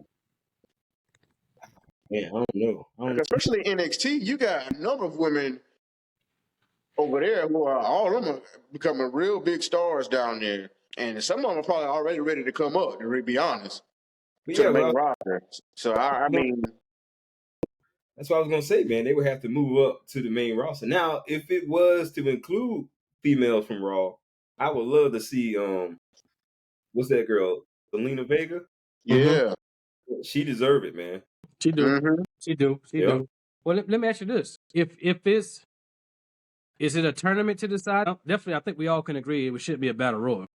Man, I don't know. Especially in NXT, you got a number of women over there who are all of them are becoming real big stars down there, and some of them are probably already ready to come up. To be honest, But to yeah, the main roster. So I mean, that's what I was gonna say, man. They would have to move up to the main roster. Now, if it was to include females from Raw, I would love to see what's that girl, Selena Vega? yeah. She deserve it, man. She do. Mhm. She do. Well, let me ask you this: If it's is it a tournament to decide? Definitely, I think we all can agree it should be a battle royal.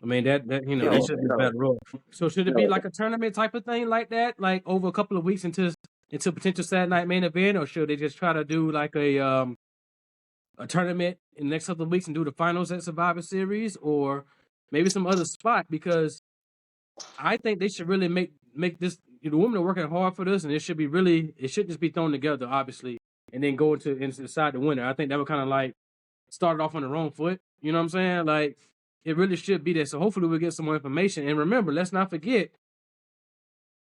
I mean that it should be a battle royal. So should it be like a tournament type of thing like that, like over a couple of weeks into potential Saturday night main event, or should they just try to do like a tournament in the next couple of weeks and do the finals at Survivor Series, or maybe some other spot? Because I think they should really make this. The women are working hard for this, and it should just be thrown together, obviously, and then go into and decide the winner. I think that would kind of like start off on the wrong foot. You know what I'm saying? Like it really should be there. So hopefully we'll get some more information. And remember, let's not forget,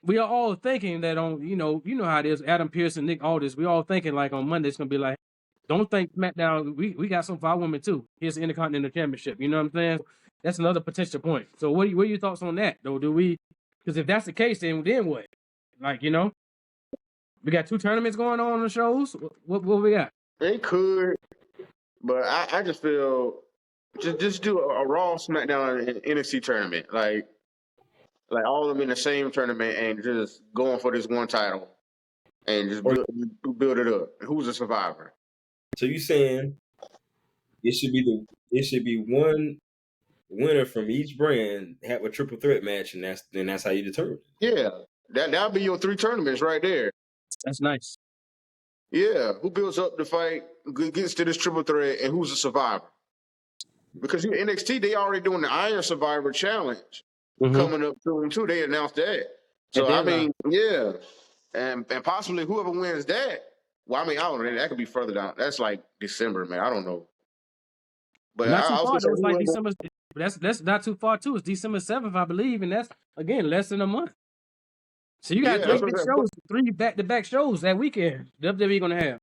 we are all thinking that on you know how it is. Adam Pearce and Nick Aldis, we all thinking like on Monday it's gonna be like, don't think SmackDown. We got some for our women too. Here's the Intercontinental Championship. You know what I'm saying? That's another potential point. So what are your thoughts on that though? Do we? Because if that's the case, then what? Like we got 2 tournaments going on the shows. What we got? They could, but I just feel just do a Raw, SmackDown, and NXT tournament, like all of them in the same tournament, and just going for this one title, and just build it up. Who's a survivor? So you saying it should be one winner from each brand have a triple threat match, and that's how you determine it. Yeah, that'll be your 3 tournaments right there. That's nice. Yeah, who builds up the fight, gets to this triple threat, and who's a survivor? Because in NXT, they already doing the Iron Survivor Challenge coming up soon too. They announced that. So I mean, yeah, and possibly whoever wins that. Well, I mean, I don't know. That could be further down. That's like December, man. I don't know. But not too I far. was It was like December. That's not too far too. It's December 7th, I believe, and that's again less than a month. So you got 3 big shows, 3 back-to-back shows that weekend. WWE gonna have.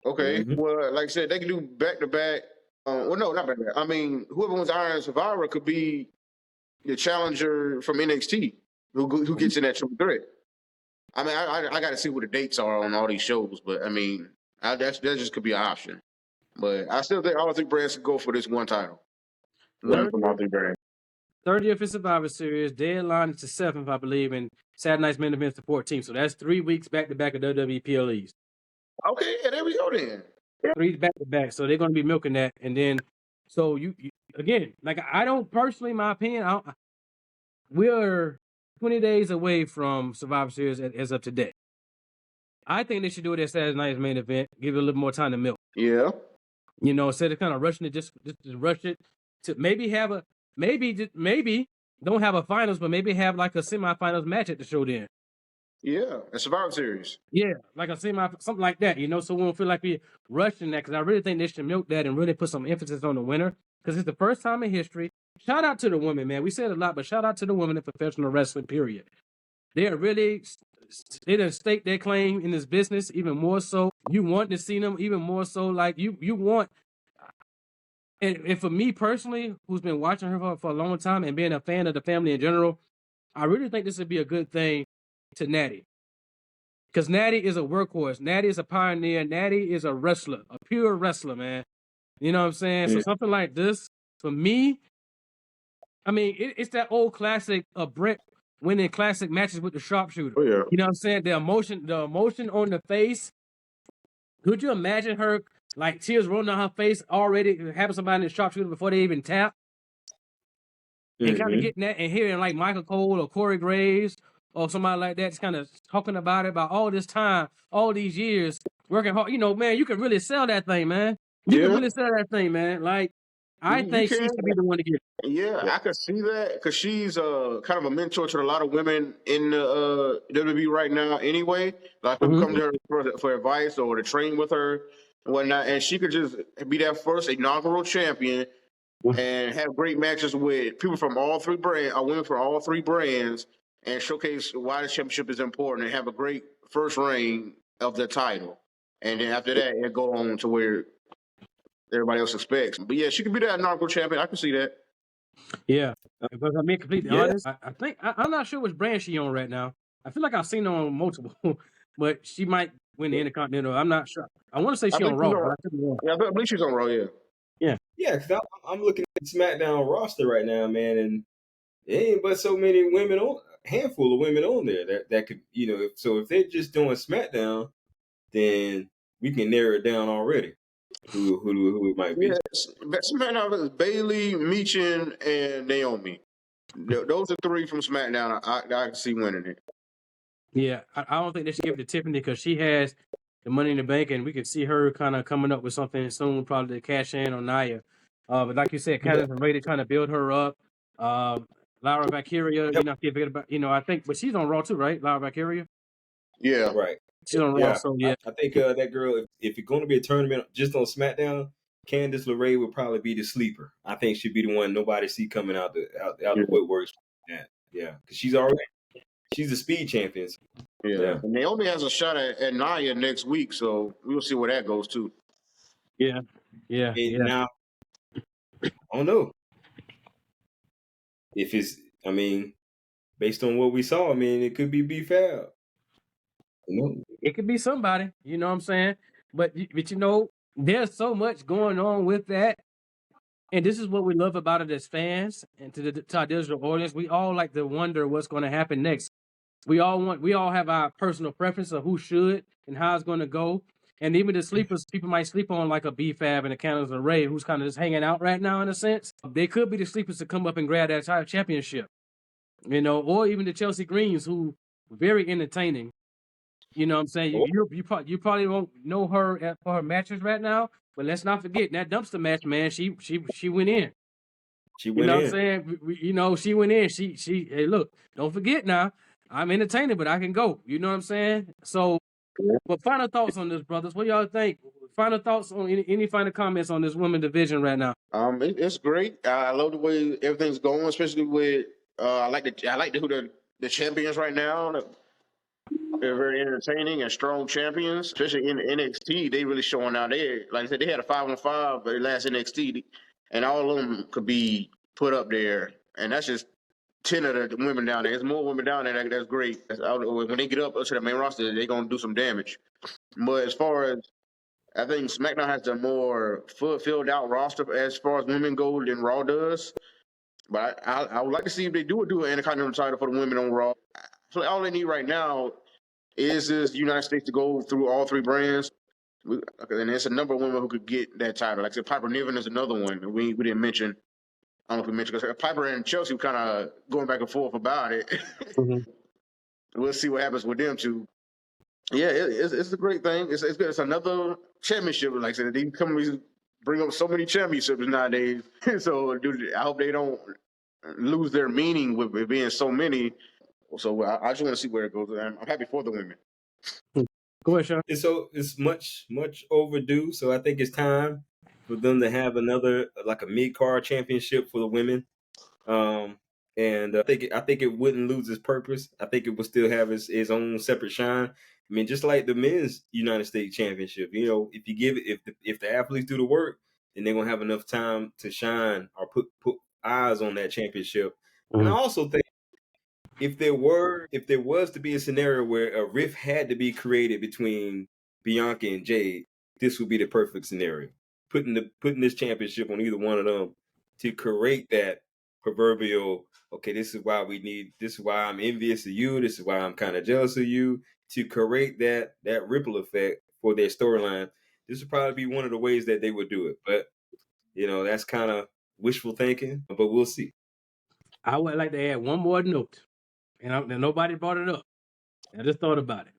Okay, well, like I said, they can do back-to-back. Well, no, not back-to-back. I mean, whoever wins Iron Survivor could be the challenger from NXT who gets in that triple threat. I mean, I got to see what the dates are on all these shows, but I mean, that just could be an option. But I still think all 3 brands should go for this one title. One from all 3 brands. 30th is Survivor Series. Deadline is the 7th, I believe, and Saturday night's main event is the 14th. So that's 3 weeks back-to-back of WWE PLEs. Okay, yeah, there we go then. 3 back-to-back. So they're going to be milking that. And then, so you again, like I don't personally, in my opinion, we're 20 days away from Survivor Series as of today. I think they should do it at Saturday night's main event. Give it a little more time to milk. Yeah. Instead of kind of rushing it, just rush it to maybe have maybe don't have a finals, but maybe have like a semifinals match at the show then. Yeah, a Survivor Series. Yeah, like a something like that, so we don't feel like we're rushing that, because I really think they should milk that and really put some emphasis on the winner, because it's the first time in history. Shout out to the women, man. We said a lot, but shout out to the women in professional wrestling, period. They are really, they done stake their claim in this business even more so. You want to see them even more so, like you want. And for me personally, who's been watching her for a long time and being a fan of the family in general, I really think this would be a good thing to Natty. Because Natty is a workhorse. Natty is a pioneer. Natty is a wrestler, a pure wrestler, man. You know what I'm saying? So something like this, for me, I mean, it's that old classic of Brett winning classic matches with the sharpshooter. Oh, yeah. You know what I'm saying? The emotion on the face. Could you imagine her, like, tears rolling down her face, already having somebody in the sharpshooter before they even tap? And kind of getting that and hearing like Michael Cole or Corey Graves or somebody like that, just kind of talking about it, about all this time, all these years, working hard. Man, you can really sell that thing, man. You can Yeah, really sell that thing, man. Like, I you think she can. should be the one to get it. Yeah, I could see that because she's kind of a mentor to a lot of women in the WWE right now. Anyway, like people Mhm. come to her for advice or to train with her and whatnot, and she could just be that first inaugural champion and have great matches with people from all three brands, women from all three brands, and showcase why the championship is important and have a great first reign of the title. And then after that, it go on to where everybody else expects. But yeah, she could be that inaugural champion. I can see that. Yeah. If I'm being completely Yeah, honest, I think I'm not sure which brand she on right now. I feel like I've seen her on multiple, but she might win the Intercontinental. I'm not sure. I want to say I she on believe she's Raw, but on. I could be wrong. Yeah, I believe she's on Raw. Yeah. Yeah. yeah. Because I'm looking at the SmackDown roster right now, man, and there ain't but so many women on, handful of women on there that could, if they're just doing SmackDown, then we can narrow it down already. Who it might be? Yeah, SmackDown is Bailey, Michin, and Naomi. Those are three from SmackDown. I can see winning it. Yeah. I don't think they should give it to Tiffany because she has the Money in the Bank, and we could see her kind of coming up with something soon, probably to cash in on Nia. But like you said, Yeah. Candace and Ray to kind of build her up. Laura Valkyria, Yep. forget about, I think, but she's on Raw too, right? Laura Valkyria? Yeah. Right. She's on Raw, Yeah. so yeah. I think that girl, if it's going to be a tournament just on SmackDown, Candice LeRae would probably be the sleeper. I think she'd be the one nobody see coming out the woodworks. Yeah, because she's the speed champion. Yeah. And Naomi has a shot at Nia next week, so we'll see where that goes too. Yeah. Now, I don't know if it's. I mean, based on what we saw, I mean, it could be B-Fab. It could be somebody, you know what I'm saying? But there's so much going on with that. And this is what we love about it as fans and to our digital audience. We all like to wonder what's going to happen next. We all have our personal preference of who should and how it's going to go. And even the sleepers, people might sleep on like a B-Fab and a Candace LeRae, who's kind of just hanging out right now in a sense. They could be the sleepers to come up and grab that championship, or even the Chelsea Greens, who very entertaining. You know what I'm saying? You probably won't know her for her matches right now, but let's not forget that dumpster match, man. She went in. She You went know what I'm in. saying? She went in. Hey, look, don't forget now. I'm entertaining, but I can go. You know what I'm saying? So, but final thoughts on this, brothers. What y'all think? Final thoughts on any final comments on this women division right now? It's great. I love the way everything's going, especially with I like who the champions right now. They're very entertaining and strong champions, especially in NXT. They really showing out. Like I said, they had a 5-on-5, but last NXT, and all of them could be put up there. And that's just 10 of the women down there. There's more women down there. That's great. When they get up to the main roster, they're gonna do some damage. But as far as I think SmackDown has a more filled out roster as far as women go than Raw does. But I would like to see if they do an Intercontinental title for the women on Raw. So all they need right now is this United States to go through all three brands. And there's a number of women who could get that title. Like I said, Piper Niven is another one. We didn't mention. I don't know if we mentioned because Piper and Chelsea were kind of going back and forth about it. We'll see what happens with them two. Yeah, it's a great thing. It's good. It's another championship. Like I said, these companies bring up so many championships nowadays. So, dude, I hope they don't lose their meaning with it being so many. So I just want to see where it goes. I'm happy for the women. Go ahead, Sean. And so it's much overdue. So I think it's time for them to have another like a mid-card championship for the women. And I think it wouldn't lose its purpose. I think it would still have its own separate shine. I mean, just like the men's United States Championship, if you give it, if the athletes do the work, then they're gonna have enough time to shine or put eyes on that championship. And I also think if there was to be a scenario where a rift had to be created between Bianca and Jade, this would be the perfect scenario. Putting this championship on either one of them to create that proverbial, okay, this is why I'm envious of you, this is why I'm kind of jealous of you, to create that ripple effect for their storyline. This would probably be one of the ways that they would do it. But that's kind of wishful thinking, but we'll see. I would like to add one more note, and nobody brought it up. I just thought about it.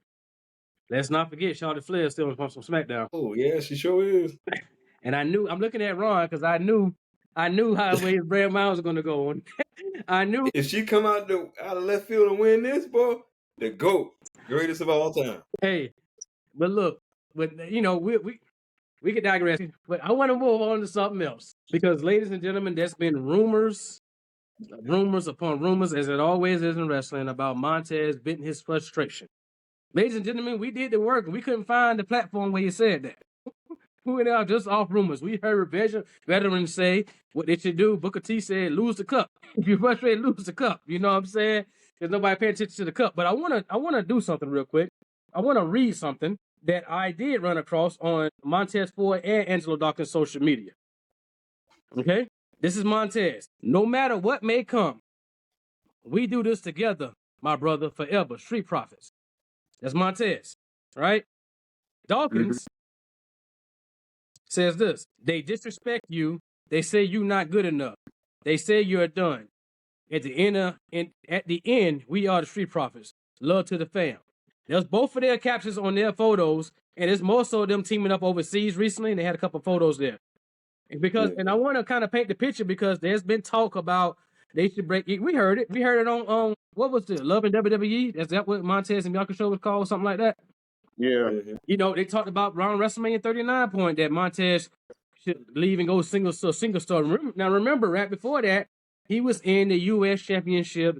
Let's not forget Charlotte Flair is still from SmackDown. Oh yeah, she sure is. And I knew I'm looking at Ron because I knew how way his brand miles was gonna go on. I knew If she come out of left field and win this, boy, the GOAT, greatest of all time. hey, but look, but you know, we could digress, but I want to move on to something else. Because ladies and gentlemen, there's been rumors upon rumors, as it always is in wrestling, about Montez venting his frustration. Ladies and gentlemen, we did the work and we couldn't find the platform where he said that. We went out just off rumors. We heard veterans say what they should do. Booker T said, lose the cup. If you're frustrated, lose the cup. You know what I'm saying? Because nobody paying attention to the cup. But I wanna do something real quick. I wanna read something that I did run across on Montez Ford and Angelo Dawkins' social media. Okay? This is Montez. No matter what may come, we do this together, my brother, forever. Street Profits. That's Montez, right? Dawkins says this. They disrespect you. They say you're not good enough. They say you're done. At the end, we are the Street Profits. Love to the fam. There's both of their captions on their photos, and it's more so them teaming up overseas recently, and they had a couple photos there. And I want to kind of paint the picture because there's been talk about they should break. We heard it. We heard it on what was the Love and WWE? Is that what Montez and Bianca show was called, something like that? Yeah. You know, they talked about around WrestleMania 39 point that Montez should leave and go single star. Now remember, right before that, he was in the U.S. Championship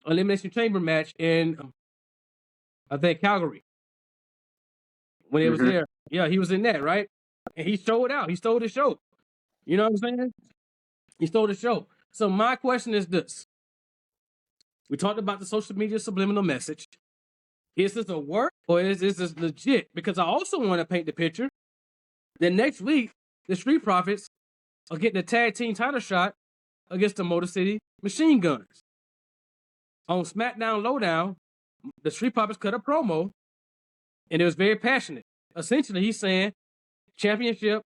Elimination Chamber match in, I think, Calgary. When it was there. Yeah, he was in that, right? And he showed out. He stole the show. You know what I'm saying? He stole the show. So my question is this. We talked about the social media subliminal message. Is this a work or is this legit? Because I also want to paint the picture that next week, the Street Profits are getting a tag team title shot against the Motor City Machine Guns. On SmackDown Lowdown, the Street Profits cut a promo, and it was very passionate. Essentially, he's saying championship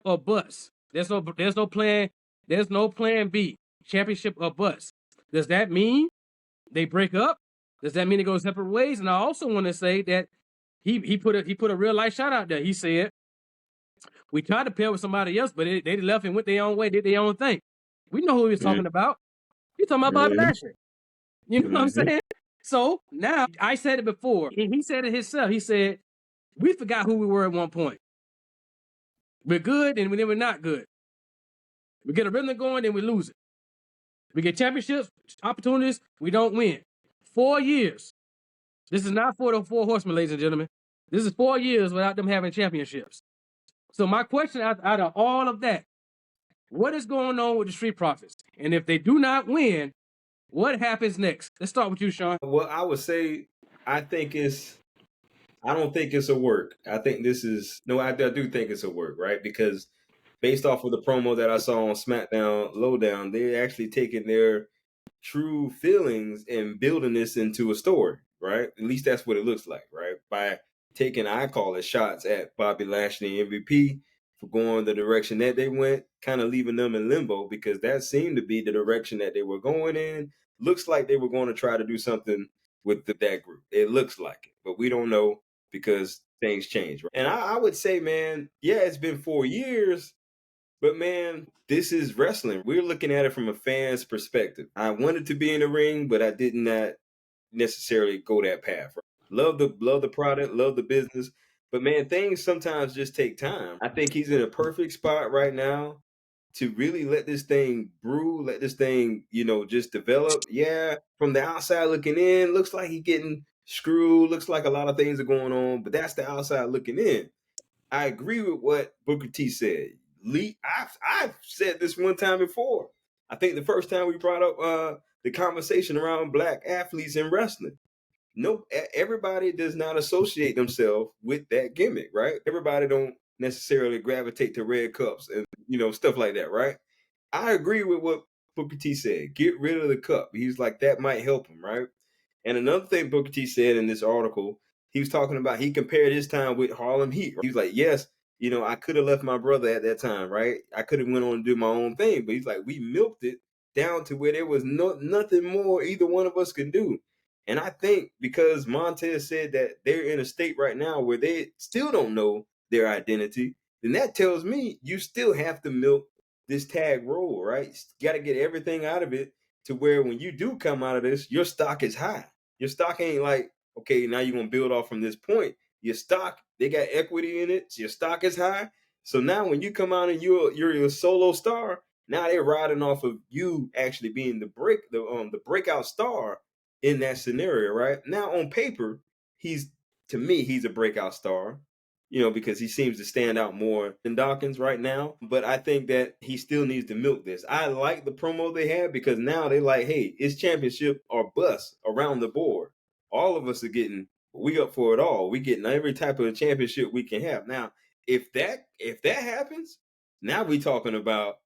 or bust. There's no plan. There's no plan B. Championship or bust. Does that mean they break up? Does that mean they go separate ways? And I also want to say that he put a real life shot out there. He said, we tried to pair with somebody else, but they left and went their own way, did their own thing. We know who he was talking about. He's talking about Bobby Lashley. You know what I'm saying? So now, I said it before. He said it himself. He said, we forgot who we were at one point. We're good, and then we're not good. We get a rhythm going, and we lose it. We get championships, opportunities, we don't win. 4 years. This is not for the 4 horsemen, ladies and gentlemen. This is 4 years without them having championships. So my question out of all of that, what is going on with the Street Profits? And if they do not win, what happens next? Let's start with you, Sean. Well, I would say I don't think it's a work. I think I do think it's a work, right? Because based off of the promo that I saw on SmackDown Lowdown, they're actually taking their true feelings and building this into a story, right? At least that's what it looks like, right? By taking, I call it, shots at Bobby Lashley and MVP for going the direction that they went, kind of leaving them in limbo because that seemed to be the direction that they were going in. Looks like they were going to try to do something with that group. It looks like it, but we don't know because things change. Right? And I would say, man, yeah, it's been 4 years, but man, this is wrestling. We're looking at it from a fan's perspective. I wanted to be in the ring, but I did not necessarily go that path. Right? Love the product, love the business. But man, things sometimes just take time. I think he's in a perfect spot right now to really let this thing brew, let this thing, just develop. Yeah, from the outside looking in, looks like he's getting screwed, looks like a lot of things are going on, but that's the outside looking in. I agree with what Booker T said. I've said this one time before. I think the first time we brought up the conversation around black athletes in wrestling. No, everybody does not associate themselves with that gimmick, right? Everybody don't necessarily gravitate to red cups and stuff like that, right? I agree with what Booker T said. Get rid of the cup. He's like, that might help him, right? And another thing Booker T said in this article, he was talking about, he compared his time with Harlem Heat. He was like, yes, I could have left my brother at that time, right? I could have went on to do my own thing, but he's like, we milked it down to where there was nothing more either one of us could do. And I think because Montez said that they're in a state right now where they still don't know their identity, then that tells me you still have to milk this tag role, right? You got to get everything out of it to where when you do come out of this, your stock is high. Your stock ain't like, okay, now you're going to build off from this point. Your stock, they got equity in it. So your stock is high. So now when you come out and you're a solo star, now they're riding off of you actually being the breakout star in that scenario, right? Now on paper, to me, he's a breakout star, because he seems to stand out more than Dawkins right now. But I think that he still needs to milk this. I like the promo they had because now they're like, hey, it's championship or bust around the board. All of us we up for it all. We getting every type of championship we can have. Now, if that happens, now we talking about,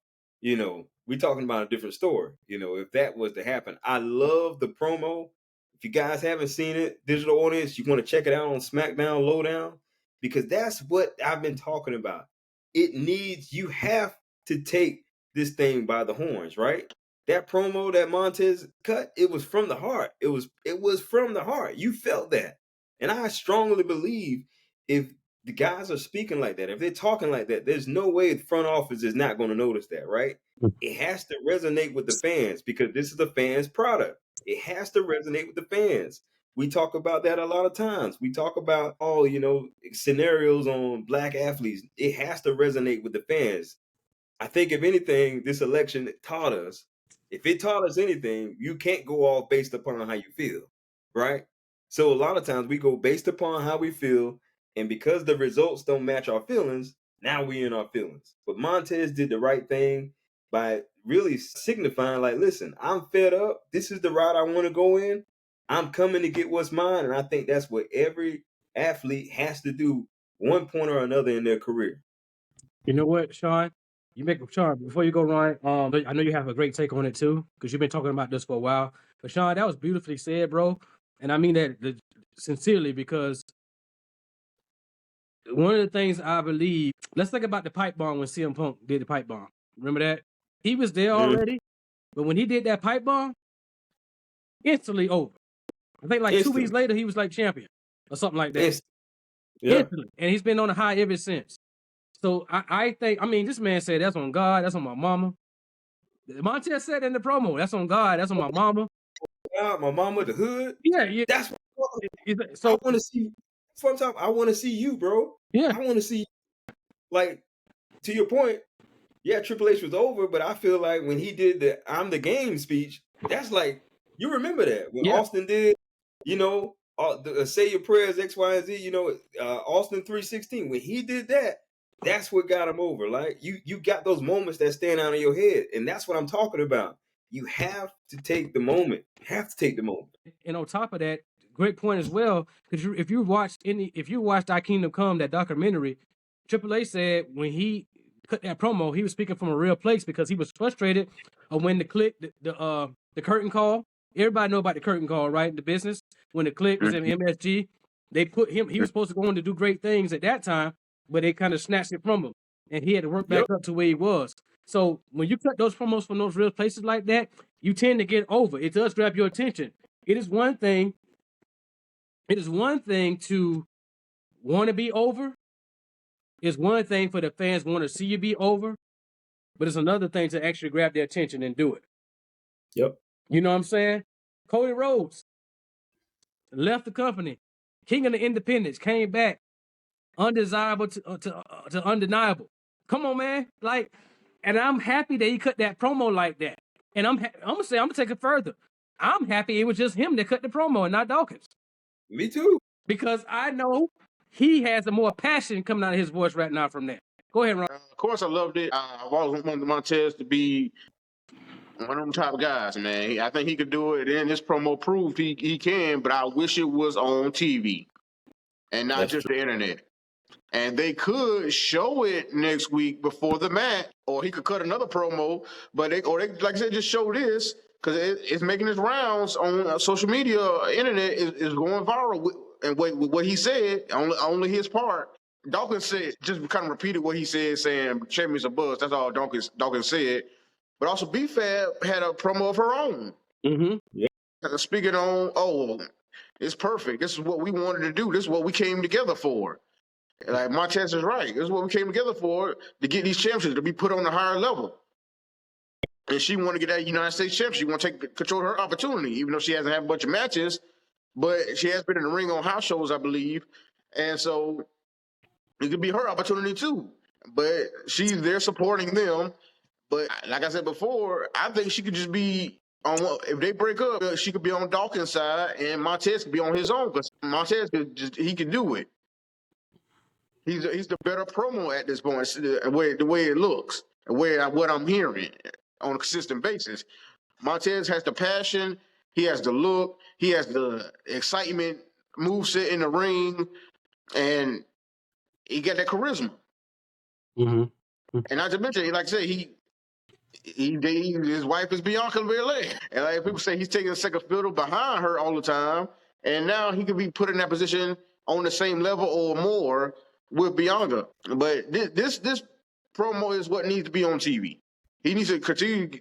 a different story. If that was to happen. I love the promo. If you guys haven't seen it, digital audience, you want to check it out on SmackDown Lowdown, because that's what I've been talking about. You have to take this thing by the horns, right? That promo that Montez cut, it was from the heart. It was from the heart. You felt that. And I strongly believe if the guys are speaking like that, if they're talking like that, there's no way the front office is not going to notice that, right? It has to resonate with the fans because this is the fans' product. It has to resonate with the fans. We talk about that a lot of times. We talk about scenarios on black athletes. It has to resonate with the fans. I think if anything, this election taught us, if it taught us anything, you can't go off based upon how you feel, right? So a lot of times we go based upon how we feel, and because the results don't match our feelings, now we in our feelings. But Montez did the right thing by really signifying, like, listen, I'm fed up. This is the route I want to go in. I'm coming to get what's mine. And I think that's what every athlete has to do one point or another in their career. You know what, Sean? Sean, before you go, Ryan, I know you have a great take on it too, because you've been talking about this for a while. But Sean, that was beautifully said, bro. And I mean that sincerely, because one of the things I believe, let's think about the pipe bomb when CM Punk did the pipe bomb. Remember that? He was there already, but when he did that pipe bomb, instantly over. I think like 2 weeks later, he was like champion or something like that. Instantly. And he's been on a high ever since. So I think, this man said that's on God, that's on my mama. Montez said in the promo, that's on God, that's on my mama. God, my mama, the hood. Yeah. That's what so I want to see. Sometimes I want to see you, bro. Yeah. I want to see, like, to your point. Yeah, Triple H was over, but I feel like when he did the "I'm the Game" speech, that's like, you remember that when Austin did, say your prayers, X, Y, and Z. Austin 3:16. When he did that, that's what got him over. Like you got those moments that stand out in your head, and that's what I'm talking about. You have to take the moment. And on top of that, great point as well, because if you watched I Kingdom Come, that documentary, Triple H said when he cut that promo, he was speaking from a real place because he was frustrated when the curtain call. Everybody know about the curtain call, right? In the business, when the Click was in MSG, they put him. He was supposed to go on to do great things at that time, but they kind of snatched it from him, and he had to work back up to where he was. So when you cut those promos from those real places like that, you tend to get over. It does grab your attention. It is one thing to want to be over. It's one thing for the fans want to see you be over, but it's another thing to actually grab their attention and do it. Yep. You know what I'm saying? Cody Rhodes left the company. King of the Independents came back. Undesirable to undeniable. Come on, man. Like, and I'm happy that he cut that promo like that. And I'm gonna take it further. I'm happy it was just him that cut the promo and not Dawkins. Me too. Because I know he has a more passion coming out of his voice right now from that. Go ahead, Ron. Of course, I loved it. I've always wanted Montez to be one of them type of guys, man. I think he could do it, and this promo proved he can, but I wish it was on TV and not just the internet. And they could show it next week before the match, or he could cut another promo, but they like I said, just show this, because it's making its rounds on social media. Internet is going viral with what he said, only his part. Dawkins said, just kind of repeated what he said, saying champions a buzz. That's all Dawkins said. But also B-Fab had a promo of her own. Speaking on, it's perfect. This is what we wanted to do. This is what we came together for. Like Montez is right. This is what we came together for, to get these championships, to be put on a higher level. And she want to get that United States championship. She want to take control of her opportunity, even though she hasn't had a bunch of matches, but she has been in the ring on house shows, I believe. And so it could be her opportunity too. But she's there supporting them. But like I said before, I think she could just be on, if they break up, she could be on Dawkins' side and Montez could be on his own, because Montez he can do it. He's the better promo at this point, the way it looks, what I'm hearing on a consistent basis. Montez has the passion, he has the look, he has the excitement, moveset in the ring, and he got that charisma. Mm-hmm. And not to mention, like I said, his wife is Bianca Belair, and like people say, he's taking a second fiddle behind her all the time, and now he could be put in that position on the same level or more with Bianca. But this promo is what needs to be on TV. He needs to continue.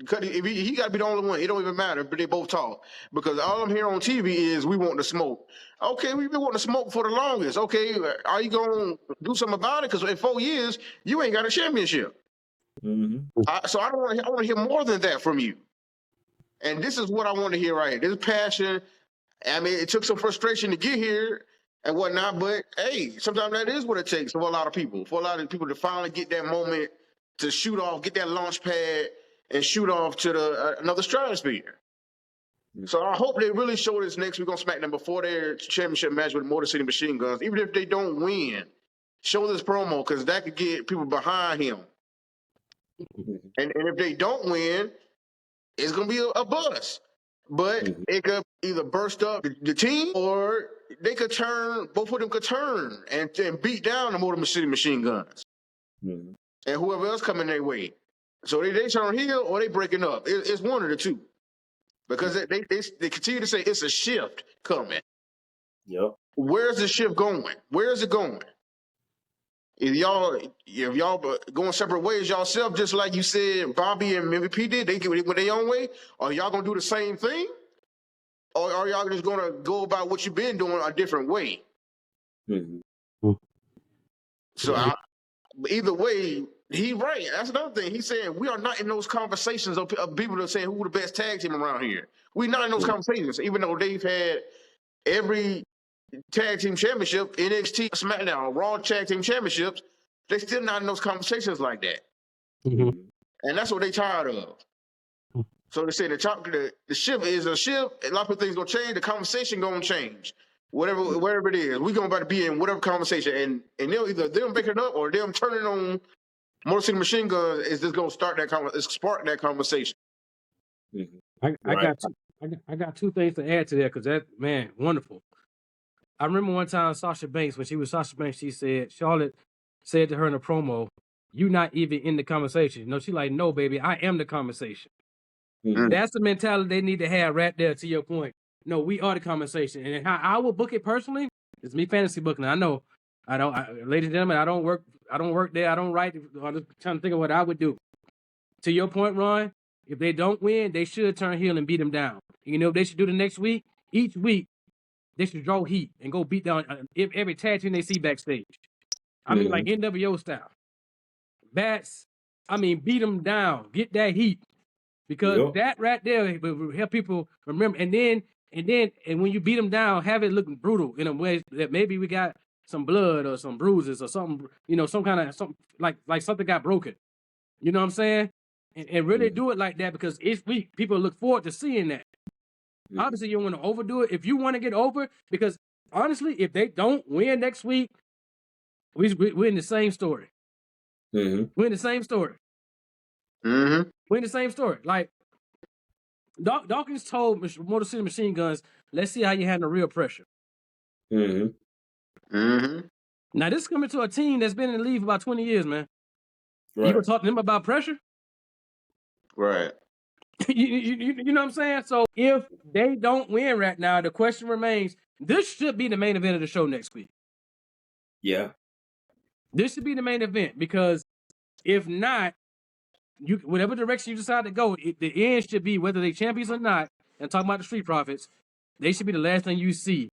If he got to be the only one. It don't even matter, but they both talk, because all I'm hearing on TV is we want the smoke. Okay, we've been wanting to smoke for the longest. Okay, are you gonna do something about it? Because in 4 years you ain't got a championship. Mm-hmm. So I want to hear more than that from you. And this is what I want to hear right here. This passion. I mean, it took some frustration to get here and whatnot, but hey, sometimes that is what it takes for a lot of people. For a lot of people to finally get that moment to shoot off, get that launch pad, and shoot off to another stratosphere. So I hope they really show this next week on SmackDown before their championship match with Motor City Machine Guns. Even if they don't win, show this promo, because that could get people behind him. And if they don't win, it's going to be a buzz. But it could either burst up the team, or they could turn, both of them could turn and beat down the Motor City Machine Guns. And whoever else coming their way. So they turn heel or they breaking up. It's one of the two. Because they continue to say it's a shift coming. Yep. Where's the shift going? Where is it going? If y'all going separate ways yourself, just like you said Bobby and MVP did, they went their own way, or y'all gonna do the same thing? Or are y'all just gonna go about what you've been doing a different way? So either way, he right. That's another thing. He's saying we are not in those conversations of people that are saying who the best tag team around here. We're not in those conversations, even though they've had every tag team championship, NXT, SmackDown, Raw tag team championships. They're still not in those conversations like that. And that's what they tired of. So they say the shift is a shift. A lot of things gonna change. The conversation gonna change. Whatever it is, we're gonna about to be in whatever conversation, and they'll either them breaking it up or them turning on Motor City Machine Guns. Is just gonna spark that conversation. I got two things to add to that, because that, man, wonderful. I remember one time Sasha Banks, when she was Sasha Banks, she said, Charlotte said to her in a promo, "You not even in the conversation." No, she like, "No, baby, I am the conversation." That's the mentality they need to have right there, to your point. No, we are the conversation. And how I will book it personally, it's me fantasy booking. I know. Ladies and gentlemen, I don't work there. I don't write. I'm just trying to think of what I would do. To your point, Ron, if they don't win, they should turn heel and beat them down. You know what they should do the next week? Each week, they should draw heat and go beat down every tag team they see backstage. I mean, like NWO style. Beat them down. Get that heat. Because that right there will help people remember. And when you beat them down, have it look brutal in a way that maybe we got some blood or some bruises or something, some kind of something like something got broken. You know what I'm saying? And really do it like that, because each week people look forward to seeing that. Obviously, you don't want to overdo it. If you want to get over, because honestly, if they don't win next week, we're in the same story. We're in the same story. We're in the same story. Like, Dawkins told Motor City Machine Guns, "Let's see how you handle real pressure." Now, this is coming to a team that's been in the league for about 20 years, man. Right. You gonna talk to them about pressure? Right. you know what I'm saying? So if they don't win right now, the question remains, this should be the main event of the show next week. Yeah. This should be the main event, because if not, whatever direction you decide to go, the end should be, whether they champions or not, and talking about the Street Profits, they should be the last thing you see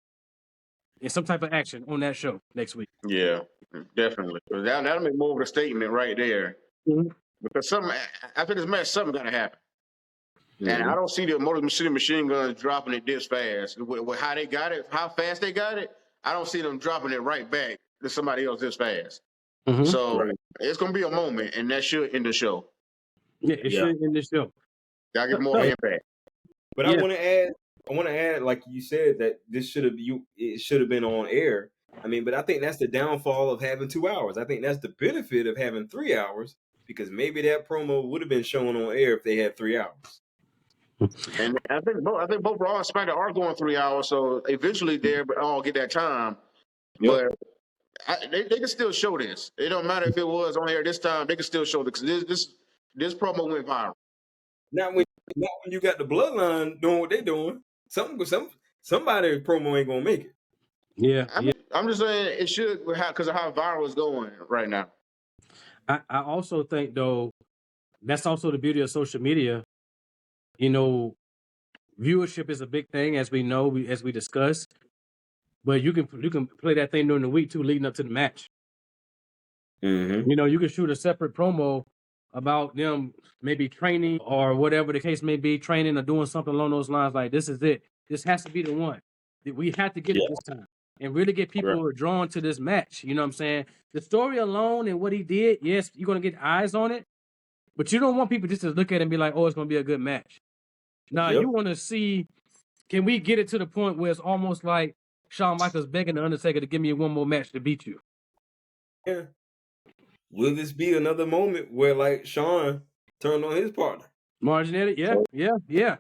and some type of action on that show next week. Yeah, definitely. That'll make more of a statement right there. Mhm. Because after this match, something got to happen. And Mhm. I don't see the Motor City Machine Guns dropping it this fast. With how they got it, how fast they got it, I don't see them dropping it right back to somebody else this fast. Mhm. So Right. it's going to be a moment, and that should end the show. Yeah, it Yeah. should end the show. Gotta get more So- impact. But Yeah. I want to add, like you said, that it should have been on air. I mean, but I think that's the downfall of having 2 hours. I think that's the benefit of having 3 hours, because maybe that promo would have been shown on air if they had 3 hours. And I think both Raw and SmackDown are going 3 hours, so eventually they'll all get that time. Yep. But they can still show this. It don't matter if it was on air this time; they can still show it because this promo went viral. Not when you got the Bloodline doing what they doing. Somebody promo ain't gonna make it. Yeah, yeah. I'm just saying it should because of how viral it's going right now. I also think though that's also the beauty of social media. You know, viewership is a big thing, as we know, as we discussed. But you can play that thing during the week too, leading up to the match. Mm-hmm. You know, you can shoot a separate promo about them maybe training or whatever the case may be, training or doing something along those lines. Like, this is it. This has to be the one. We have to get it this time and really get people drawn to this match. You know what I'm saying? The story alone and what he did, yes, you're going to get eyes on it, but you don't want people just to look at it and be like, oh, it's going to be a good match. Now, you want to see, can we get it to the point where it's almost like Shawn Michaels begging the Undertaker to give me one more match to beat you? Yeah. Will this be another moment where, like, Shawn turned on his partner? Marginetti, yeah.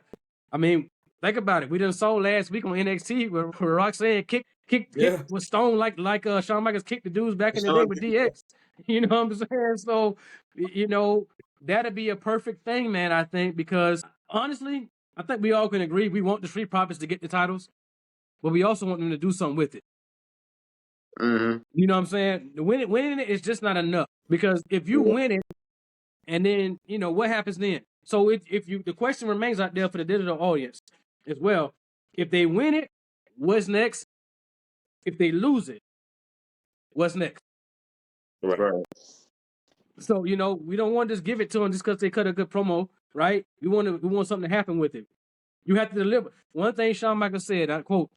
I mean, think about it. We done saw last week on NXT where Roxanne kicked with Stone like Shawn Michaels kicked the dudes back in the day with DX. You know what I'm saying? So, you know, that'd be a perfect thing, man, I think, because honestly, I think we all can agree we want the Street Profits to get the titles, but we also want them to do something with it. Mm-hmm. You know what I'm saying? Winning it is just not enough, because if you win it, and then, you know, what happens then? So the question remains out there for the digital audience as well. If they win it, what's next? If they lose it, what's next? Right. So, you know, we don't want to just give it to them just because they cut a good promo, right? We want something to happen with it. You have to deliver. One thing Shawn Michaels said, I quote,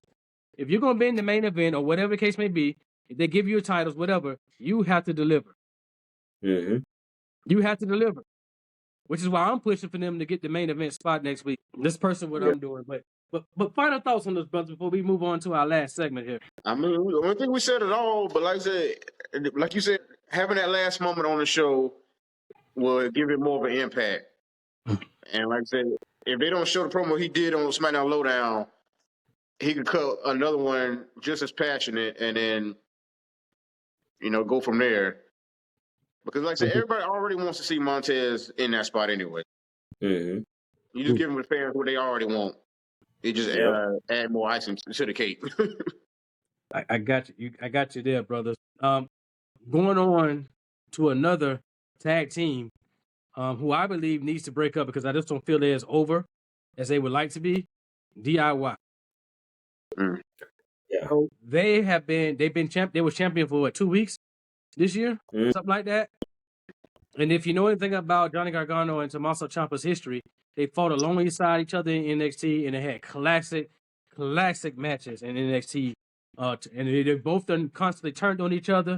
if you're going to be in the main event or whatever the case may be, if they give you titles, whatever, you have to deliver. Mm-hmm. You have to deliver. Which is why I'm pushing for them to get the main event spot next week. This person, what I'm doing. But final thoughts on this, brothers, before we move on to our last segment here. I mean, I don't think we said it all, but like you said, having that last moment on the show will give it more of an impact. And like I said, if they don't show the promo he did on SmackDown Lowdown, he could cut another one just as passionate and then, you know, go from there. Because like I said, everybody already wants to see Montez in that spot anyway. Mm-hmm. You just give the fans what they already want. You just add more icing to the cake. I got you. I got you there, brothers. Going on to another tag team, who I believe needs to break up because I just don't feel they're as over as they would like to be. DIY. Yeah. So they were champion for what, 2 weeks this year, something like that. And if you know anything about Johnny Gargano and Tommaso Ciampa's history, they fought alongside each other in NXT, and they had classic matches in NXT. And they both done constantly turned on each other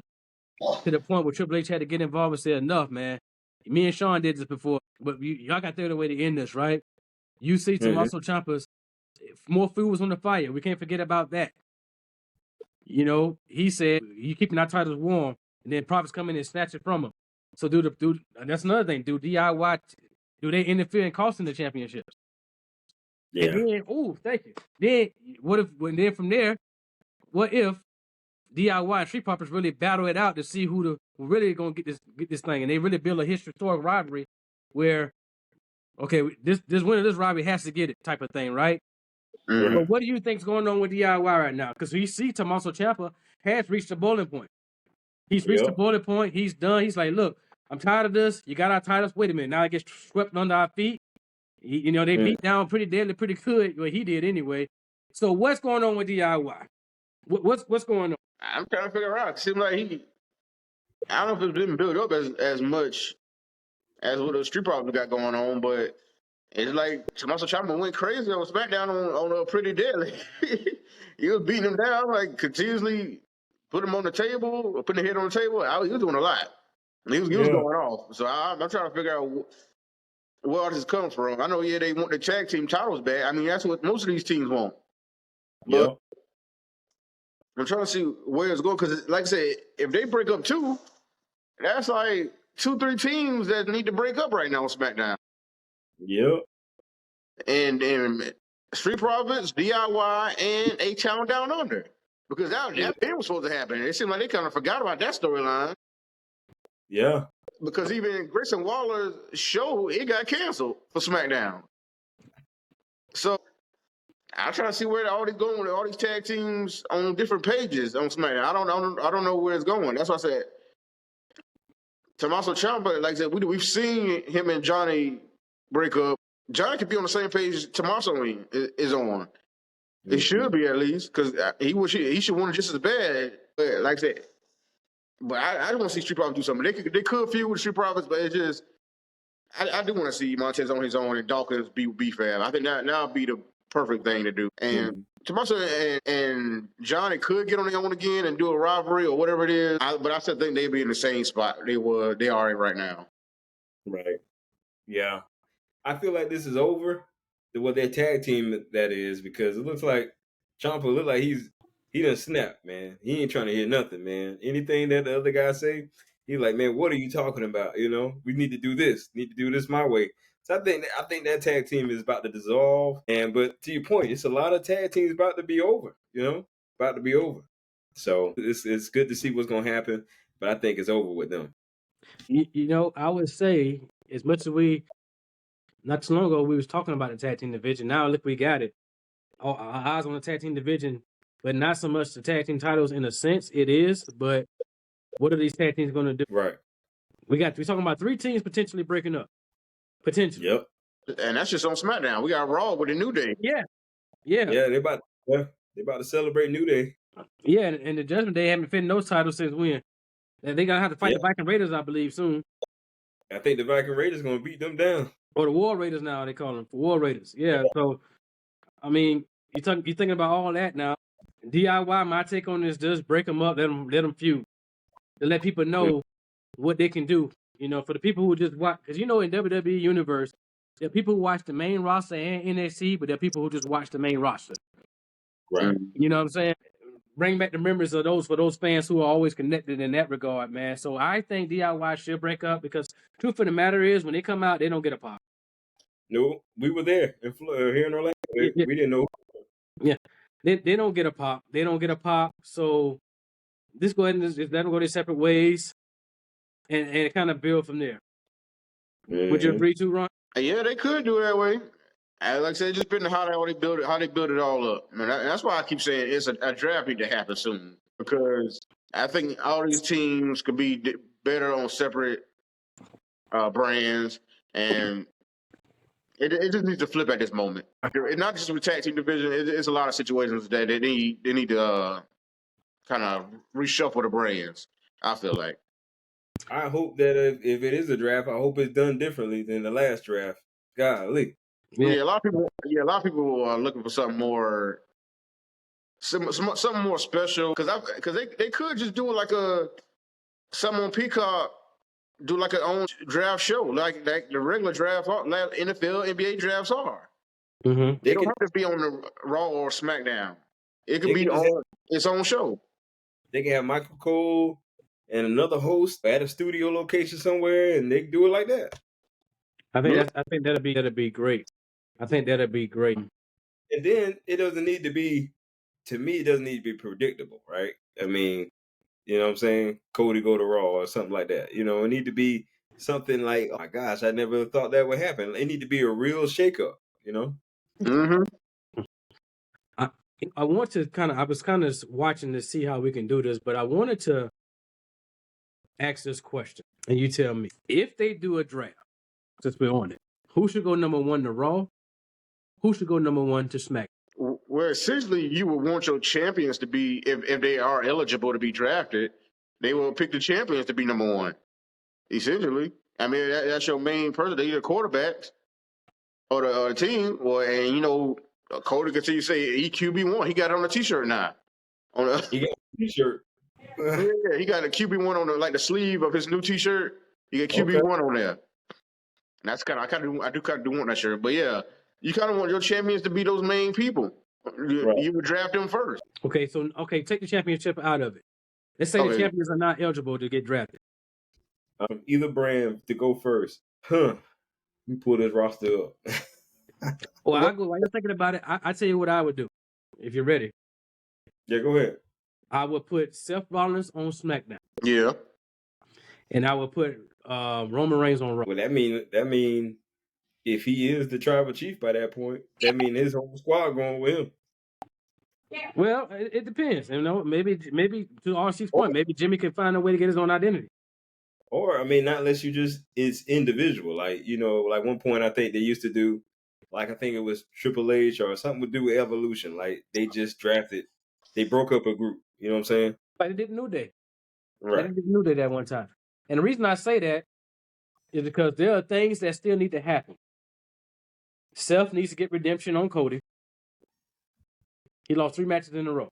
to the point where Triple H had to get involved and say, enough, man. Me and Sean did this before, but y'all got there the way to end this, right? You see Tommaso Ciampa's more food was on the fire. We can't forget about that. You know, he said, you keeping our titles warm, and then Profits come in and snatch it from him. So that's another thing. Do DIY, do they interfere in costing the championships? Yeah. And then, thank you. Then from there, what if DIY and Street Profits really battle it out to see who really gonna get this thing, and they really build a historic rivalry where, okay, this winner of this rivalry has to get it, type of thing, right? Mm-hmm. But what do you think's going on with DIY right now? Because we see Tommaso Ciampa has reached the boiling point. He's reached the boiling point. He's done. He's like, look, I'm tired of this. You got our titles. Wait a minute. Now it gets swept under our feet. They beat down pretty deadly, pretty good. Well, he did anyway. So what's going on with DIY? What's going on? I'm trying to figure out. It seems like I don't know if it's been built up as much as what the Street Profits got going on, but it's like Tommaso Ciampa went crazy on SmackDown on a Pretty Deadly. He was beating him down, like continuously put him on the table, or putting the head on the table. He was doing a lot. He was going off. So I'm trying to figure out where all this comes from. I know, they want the tag team titles back. I mean, that's what most of these teams want. But I'm trying to see where it's going because, like I said, if they break up too, that's like 2-3 teams that need to break up right now on SmackDown. Yep. And Street Profits, DIY, and A Town Down Under. Because that was supposed to happen. It seemed like they kind of forgot about that storyline. Yeah. Because even Grayson Waller's show, it got canceled for SmackDown. So I'm trying to see where all these going with all these tag teams on different pages on SmackDown. I don't know where it's going. That's why I said Tommaso Ciampa, like I said, we've seen him and Johnny break up. Johnny could be on the same page Tommaso is on. It should be, at least, because he should want it just as bad. But like I said, but I don't want to see Street Profits do something. They could feud with Street Profits, but it's just I do want to see Montez on his own and Dawkins be Fab. I think now would be the perfect thing to do. And Tommaso and Johnny could get on their own again and do a rivalry or whatever it is. But I still think they'd be in the same spot they are right now. Right. Yeah. I feel like this is over. What their tag team that is, because it looks like Ciampa look like he done snapped, man. He ain't trying to hear nothing, man. Anything that the other guy say, he's like, man, what are you talking about? We need to do this. Need to do this my way. So I think that tag team is about to dissolve. But to your point, it's a lot of tag teams about to be over. About to be over. So it's good to see what's gonna happen, but I think it's over with them. I would say, as much as not too long ago we was talking about the tag team division. Now look, we got it. Our eyes on the tag team division, but not so much the tag team titles in a sense. It is, but what are these tag teams going to do? Right. We're talking about 3 teams potentially breaking up. Potentially. Yep. And that's just on SmackDown. We got Raw with a New Day. Yeah. They about to celebrate New Day. Yeah, and the Judgment Day haven't fit those titles since when? And they're gonna have to fight the Viking Raiders, I believe, soon. I think the Viking Raiders gonna beat them down. Or the War Raiders now, they call them. War Raiders. Yeah. So I mean, you're thinking about all that now. DIY, my take on this, just break them up, let them feud. To let people know what they can do. For the people who just watch, because in WWE Universe, there are people who watch the main roster and NXT, but there are people who just watch the main roster. Right. You know what I'm saying? Bring back the memories of those for those fans who are always connected in that regard, man. So I think DIY should break up because truth of the matter is, when they come out, they don't get a pop. No, we were there here in Orlando. We didn't know. Yeah, they don't get a pop. They don't get a pop. So just go ahead and just let them go their separate ways, and kind of build from there. Would you agree to, Ron? Yeah, they could do it that way. Like I said, it just depends on how they build it all up. And that's why I keep saying it's a draft need to happen soon, because I think all these teams could be better on separate brands, and it just needs to flip at this moment. It's not just with tag team division. It's a lot of situations that they need to kind of reshuffle the brands. I feel like. I hope that if it is a draft, I hope it's done differently than the last draft. Golly. Yeah, a lot of people are looking for something more, something more special. Because they could just do it like something on Peacock, do like an own draft show, like the regular draft, like NFL, NBA drafts are. Mm-hmm. They don't have to be on the Raw or SmackDown. It could be on its own show. They can have Michael Cole and another host at a studio location somewhere, and they can do it like that. I think that'd be great. I think that'd be great. And then it doesn't need to be. To me, it doesn't need to be predictable, right? I mean, you know what I'm saying? Cody go to Raw or something like that. It need to be something like, oh my gosh, I never thought that would happen. It need to be a real shakeup, Mm-hmm. I want to I was kind of watching to see how we can do this, but I wanted to ask this question, and you tell me, if they do a draft, since we're on it, who should go number 1 to Raw? Who should go number 1 to SmackDown? Where essentially you would want your champions to be, if they are eligible to be drafted, they will pick the champions to be number one. Essentially, I mean that's your main person. They're either quarterbacks or the team. And Cody continue to say he QB1. He got it on the T-shirt now. He got a T-shirt. Yeah, he got a QB1 on the sleeve of his new T-shirt. He got QB1 on there. And that's I do kind of want that shirt. But yeah, you kind of want your champions to be those main people. Right. You would draft them first. Okay, so take the championship out of it. Let's say the champions are not eligible to get drafted. Either brand to go first. You pull this roster up. Well, while you're thinking about it, I tell you what I would do. If you're ready. Yeah, go ahead. I would put Seth Rollins on SmackDown. Yeah. And I would put Roman Reigns on Raw. Well, that mean if he is the tribal chief by that point, that mean his whole squad going with him. Well, it depends. Maybe to RC's point, maybe Jimmy can find a way to get his own identity. Or not unless you it's individual. Like one point I think they used to do, like I think it was Triple H or something to do with Evolution. Like they just drafted, they broke up a group. You know what I'm saying? Like they did New Day. Right. They did New Day that one time. And the reason I say that is because there are things that still need to happen. Seth needs to get redemption on Cody. He lost 3 matches in a row.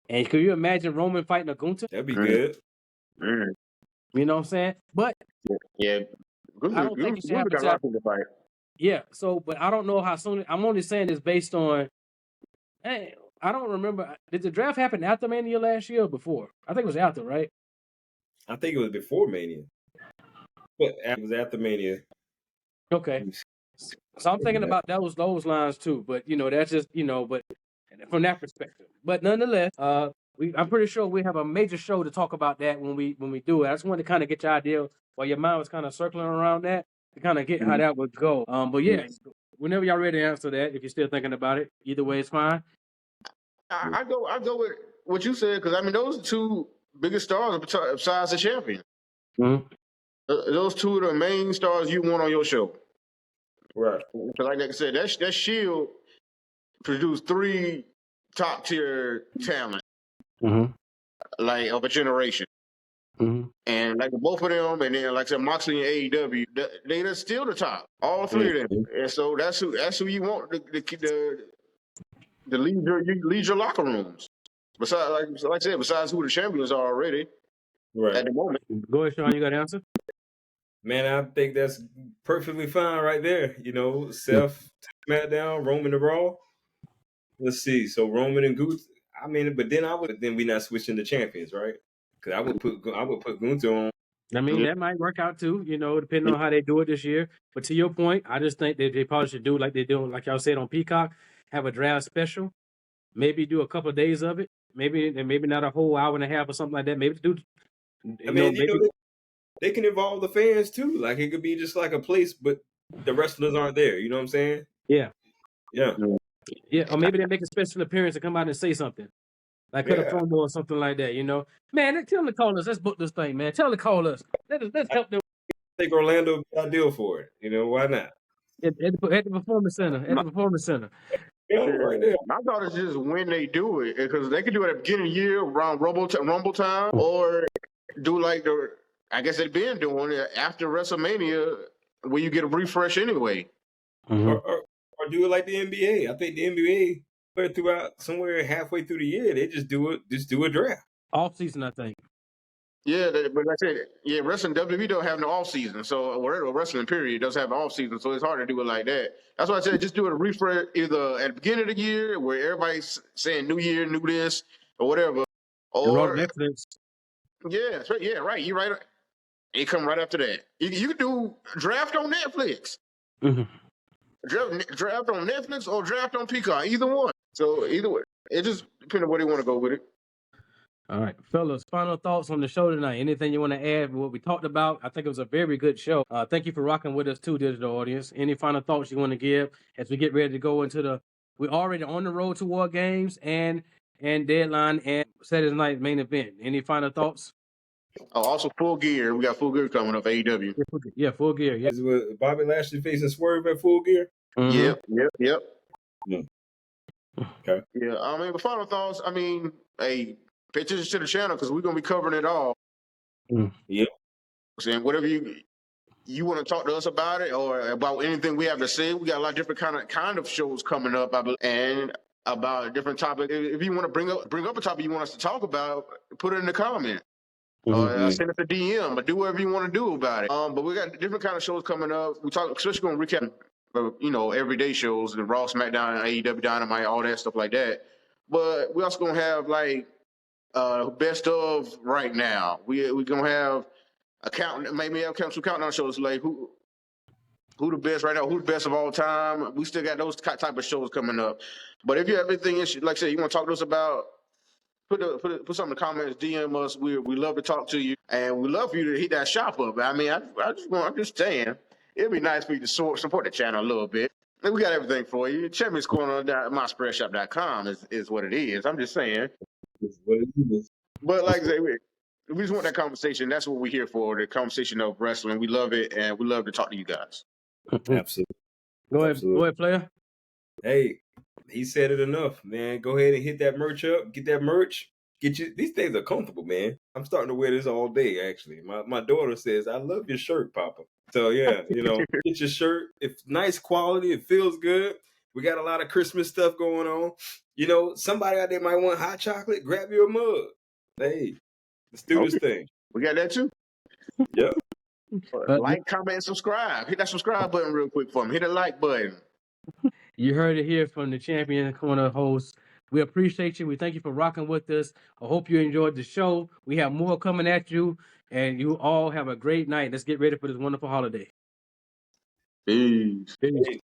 And could you imagine Roman fighting a Gunther? That'd be good. You know what I'm saying? But yeah, I don't think he should have to fight. Yeah, but I don't know how soon. I'm only saying this based on. Hey, I don't remember. Did the draft happen after Mania last year or before? I think it was after, right? I think it was before Mania. But it was after Mania. Okay. So I'm thinking about those lines too. But that's just but from that perspective. But nonetheless, I'm pretty sure we have a major show to talk about that when we do it. I just wanted to kind of get your idea while your mind was kind of circling around that to kind of get how that would go. But yeah, whenever y'all ready to answer that, if you're still thinking about it, either way it's fine. I go with what you said because those are 2 biggest stars besides the champion. Mm-hmm. Those 2 are the main stars you want on your show. Right. So like I said, that Shield produced 3 top tier talent, like of a generation. And like both of them, and then like I said, Moxley and AEW, they're still the top, all 3 of them. And so that's who you want to lead your locker rooms. Besides, like I said, besides who the champions are already, right at the moment. Go ahead, Sean. You got an answer? Man, I think that's perfectly fine right there. Seth SmackDown, Roman to Raw. Let's see. So Roman and Gunther. But then we not switching the champions, right? Because I would put Gunther on. That might work out too, depending on how they do it this year. But to your point, I just think that they probably should do like they're doing, like y'all said on Peacock, have a draft special. Maybe do a couple of days of it. Maybe not a whole hour and a half or something like that. Maybe do. They can involve the fans too. Like it could be just like a place, but the wrestlers aren't there. You know what I'm saying? Yeah. Yeah. Yeah. Or maybe they make a special appearance and come out and say something. Like cut a promo or something like that, Man, tell them to call us. Let's book this thing, man. Tell them to call us. Let's help them. I think Orlando got a deal for it. Why not? At the Performance Center. At the Performance Center. Yeah, right there. I thought it's just when they do it, because they could do it at the beginning of the year around Rumble time, or do like I guess they've been doing it after WrestleMania, where you get a refresh anyway. Or do it like the NBA. I think the NBA throughout somewhere halfway through the year, they just do a draft. Off season, I think. Yeah, but like I said, wrestling WWE don't have no off season, so wrestling period doesn't have an off season, so it's hard to do it like that. That's why I said just do it a refresh either at the beginning of the year where everybody's saying new year, new this or whatever, or Netflix. Yeah, right. You're right. It come right after that. You can do draft on Netflix. Draft on Netflix or draft on Peacock, either one. So either way, it just depends on where they want to go with it. All right, fellas, final thoughts on the show tonight. Anything you want to add what we talked about? I think it was a very good show. Thank you for rocking with us too, digital audience. Any final thoughts you want to give as we get ready to go into we're already on the road to War Games and Deadline and Saturday night main event. Any final thoughts? Oh, also Full Gear. We got Full Gear coming up, AEW. Yeah, Full Gear. Yeah. Is Bobby Lashley facing Swerve at Full Gear? Yep. Okay. Yeah, I mean, but final thoughts. I mean, hey, pay attention to the channel because we're gonna be covering it all. Yep. Saying whatever you want to talk to us about it or about anything we have to say, we got a lot of different kind of shows coming up, I believe, and about a different topic. If you want to bring up a topic you want us to talk about, put it in the comment. Send us a DM or do whatever you want to do about it. But we got different kind of shows coming up. We talk, especially going to recap, everyday shows, the Raw, SmackDown, AEW, Dynamite, all that stuff like that. But we also gonna have like best of right now. We gonna have maybe have some countdown shows like who the best right now, who the best of all time. We still got those type of shows coming up. But if you have anything, like I said, you want to talk to us about, put something in the comments, DM us. We love to talk to you, and we love for you to hit that shop up. I mean, I'm just saying, it'd be nice for you to support the channel a little bit. And we got everything for you. Champions Corner, myspreadshop.com is what it is. I'm just saying. That's what it is. But like I say, we just want that conversation. That's what we're here for, the conversation of wrestling. We love it, and we love to talk to you guys. Absolutely. Go Absolutely. ahead, player. Hey, he said it enough, man. Go ahead and hit that merch up. Get that merch. These things are comfortable, man. I'm starting to wear this all day, actually. My daughter says, I love your shirt, Papa. So yeah, get your shirt. It's nice quality. It feels good. We got a lot of Christmas stuff going on. Somebody out there might want hot chocolate. Grab you a mug. Hey, let's do this thing. We got that too. Yep. Like, comment, and subscribe. Hit that subscribe button real quick for me. Hit the like button. You heard it here from the Champion Corner host. We appreciate you. We thank you for rocking with us. I hope you enjoyed the show. We have more coming at you, and you all have a great night. Let's get ready for this wonderful holiday. Peace. Peace.